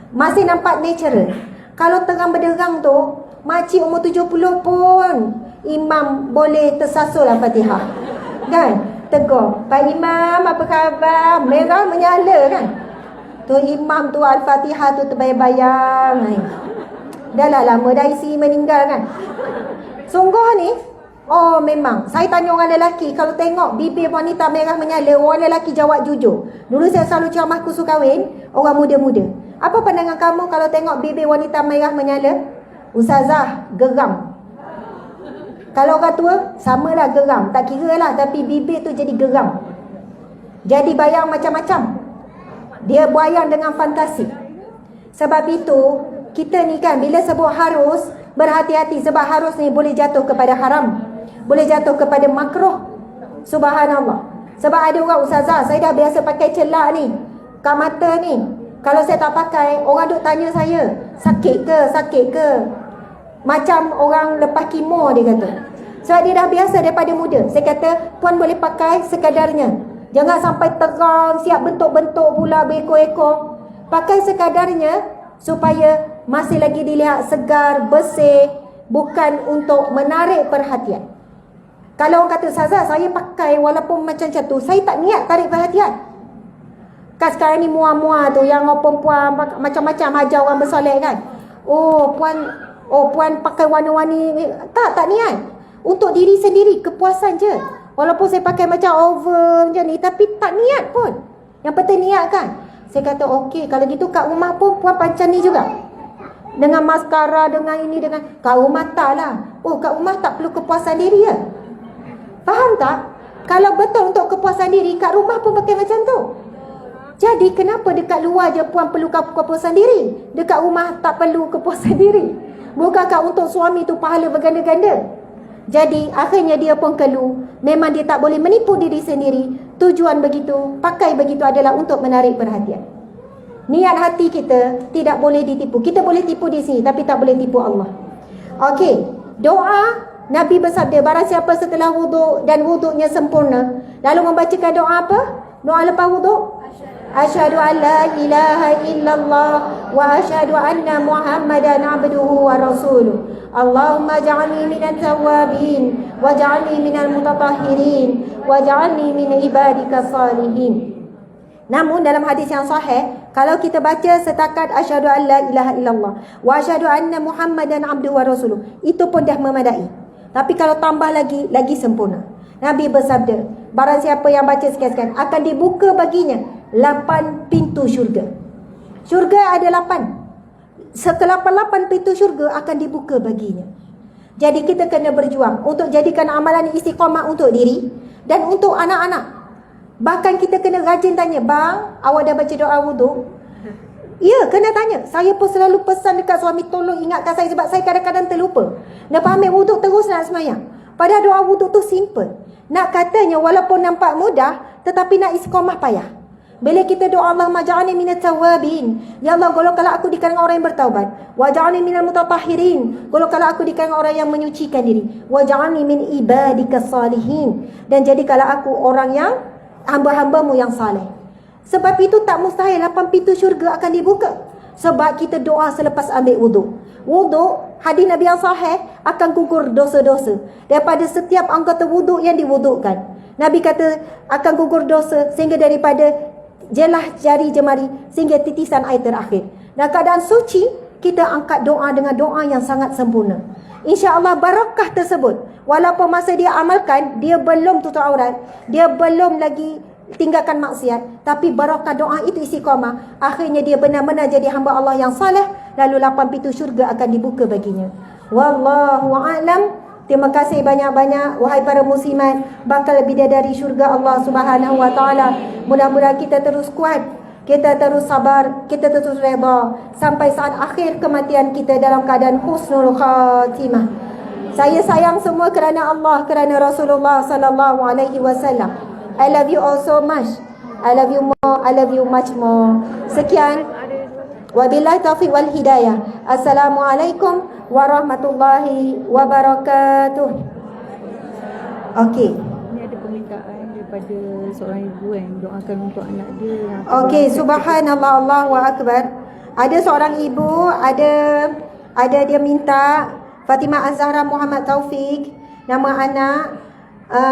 masih nampak natural. Kalau tengah berderang tu, makcik umur 70 pun imam boleh tersasul Al-Fatihah. Kan? Tegur, Pak Imam apa khabar? Merah menyala kan? Tu imam tu Al-Fatihah tu terbayang-bayang. Dah lah lama dah isi meninggal kan? Sungguh ni, oh memang. Saya tanya orang lelaki, kalau tengok bibir wanita merah menyala, orang lelaki jawab jujur. Dulu saya selalu ceramah kursus kahwin orang muda-muda. Apa pandangan kamu kalau tengok bibir wanita merah menyala? Ustazah, geram. Kalau orang tua, samalah geram. Tak kira lah, tapi bibir tu jadi geram. Jadi bayang macam-macam. Dia bayang dengan fantasi. Sebab itu, kita ni kan bila sebut harus, berhati-hati. Sebab harus ni boleh jatuh kepada haram, boleh jatuh kepada makruh. Subhanallah. Sebab ada orang, Ustazah, saya dah biasa pakai celak ni, kat mata ni. Kalau saya tak pakai, orang duk tanya saya, sakit ke? Macam orang lepas kemo, dia kata. Sebab dia dah biasa daripada muda. Saya kata, puan boleh pakai sekadarnya. Jangan sampai terang, siap bentuk-bentuk pula berekor-ekor. Pakai sekadarnya supaya masih lagi dilihat segar, bersih, bukan untuk menarik perhatian. Kalau orang kata, Ustazah, saya pakai walaupun macam tu, saya tak niat tarik perhatian. Kan sekarang ni muar-muar tu, yang orang perempuan macam-macam ajar orang bersolek kan. Oh puan pakai warna-warni. Tak niat. Untuk diri sendiri, kepuasan je. Walaupun saya pakai macam over macam ni, tapi tak niat pun. Yang penting niat kan. Saya kata okey, kalau gitu kat rumah pun puan macam ni juga. Dengan maskara, dengan ini, dengan... Kat rumah tak lah. Oh, kat rumah tak perlu kepuasan diri ya. Faham tak? Kalau betul untuk kepuasan diri, kat rumah pun pakai macam tu. Jadi kenapa dekat luar je puan perlu kepuasan diri, dekat rumah tak perlu kepuasan diri? Bukankah untuk suami tu pahala berganda-ganda? Jadi akhirnya dia pun keluh. Memang dia tak boleh menipu diri sendiri. Tujuan begitu, pakai begitu adalah untuk menarik perhatian. Niat hati kita tidak boleh ditipu. Kita boleh tipu di sini, tapi tak boleh tipu Allah. Okey, doa Nabi bersabda, barang siapa setelah wuduk dan wuduknya sempurna, lalu membacakan doa apa? Doa lepas wuduk, asyhadu an la ilaha illallah wa asyhadu anna Muhammadan abduhu wa rasuluh. Allahumma ja'alni minat tawabin wa ja'alni minal mutatahhirin wa ja'alni min ibadika salihin. Namun dalam hadis yang sahih, kalau kita baca setakat asyhadu an la ilaha illallah wa asyhadu anna Muhammadan abduhu wa rasuluh, itu pun dah memadai. Tapi kalau tambah lagi sempurna. Nabi bersabda, barang siapa yang baca sekian-sekian, akan dibuka baginya 8 pintu syurga. Syurga ada 8. Sekelapan-lapan pintu syurga akan dibuka baginya. Jadi kita kena berjuang untuk jadikan amalan istiqamah untuk diri dan untuk anak-anak. Bahkan kita kena rajin tanya, bang, awak dah baca doa wuduk? Ya, kena tanya. Saya pun selalu pesan dekat suami, tolong ingatkan saya sebab saya kadang-kadang terlupa. Lepas ambil wuduk terus nak semayang. Padahal doa wuduk tu simple. Nak katanya walaupun nampak mudah, tetapi nak istiqamah payah. Bila kita doa, Allahumma ja'alni minat tawabin, ya Allah, golongkanlah aku di kalangan orang yang bertaubat. Wa ja'alni minal mutatahhirin, golongkanlah aku di kalangan orang yang menyucikan diri. Wa ja'alni min ibadika salihin, dan jadikanlah aku orang yang hamba-hambamu yang saleh. Sebab itu tak mustahil 8 pintu syurga akan dibuka. Sebab kita doa selepas ambil wuduk. Wuduk, hadis Nabi yang sahih, akan gugur dosa-dosa daripada setiap anggota wuduk yang diwudukkan. Nabi kata akan gugur dosa sehingga daripada jelah jari jemari sehingga titisan air terakhir. Dan keadaan suci, kita angkat doa dengan doa yang sangat sempurna. InsyaAllah barakah tersebut, walaupun masa dia amalkan, dia belum tutup aurat, dia belum lagi tinggalkan maksiat, tapi barakah doa itu istiqamah, akhirnya dia benar-benar jadi hamba Allah yang saleh, lalu 8 pintu syurga akan dibuka baginya. Wallahu a'lam. Terima kasih banyak-banyak wahai para muslimat, bakal bidadari syurga Allah Subhanahu wa taala. Mudah-mudahan kita terus kuat, kita terus sabar, kita terus redha sampai saat akhir kematian kita dalam keadaan husnul khatimah. Saya sayang semua kerana Allah, kerana Rasulullah sallallahu alaihi wasallam. I love you all so much. I love you more, I love you much more. Sekian. Wabillahi taufiq wal hidayah. Assalamualaikum warahmatullahi wabarakatuh. Okey.
Ini ada permintaan daripada seorang ibu yang doakan untuk anak dia.
Okey, subhanallah, Allahu akbar. Ada seorang ibu, ada dia minta Fatimah Az-Zahra Muhammad Taufik, nama anak,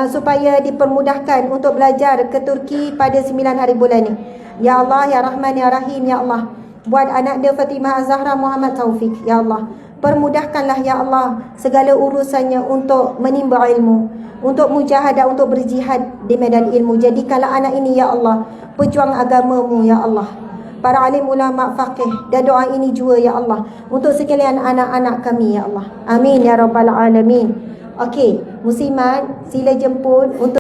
supaya dipermudahkan untuk belajar ke Turki pada 9 hari bulan ni. Ya Allah, Ya Rahman, Ya Rahim, Ya Allah, buat anak dia Fatimah Az-Zahra Muhammad Taufik, Ya Allah, permudahkanlah Ya Allah segala urusannya untuk menimba ilmu, untuk mujahadah, untuk berjihad di medan ilmu. Jadikanlah anak ini Ya Allah pejuang agamamu Ya Allah, para alim ulama faqih, dan doa ini juga Ya Allah untuk sekalian anak-anak kami Ya Allah. Amin Ya Rabbal Alamin. Okey, muslimat, sila jemput untuk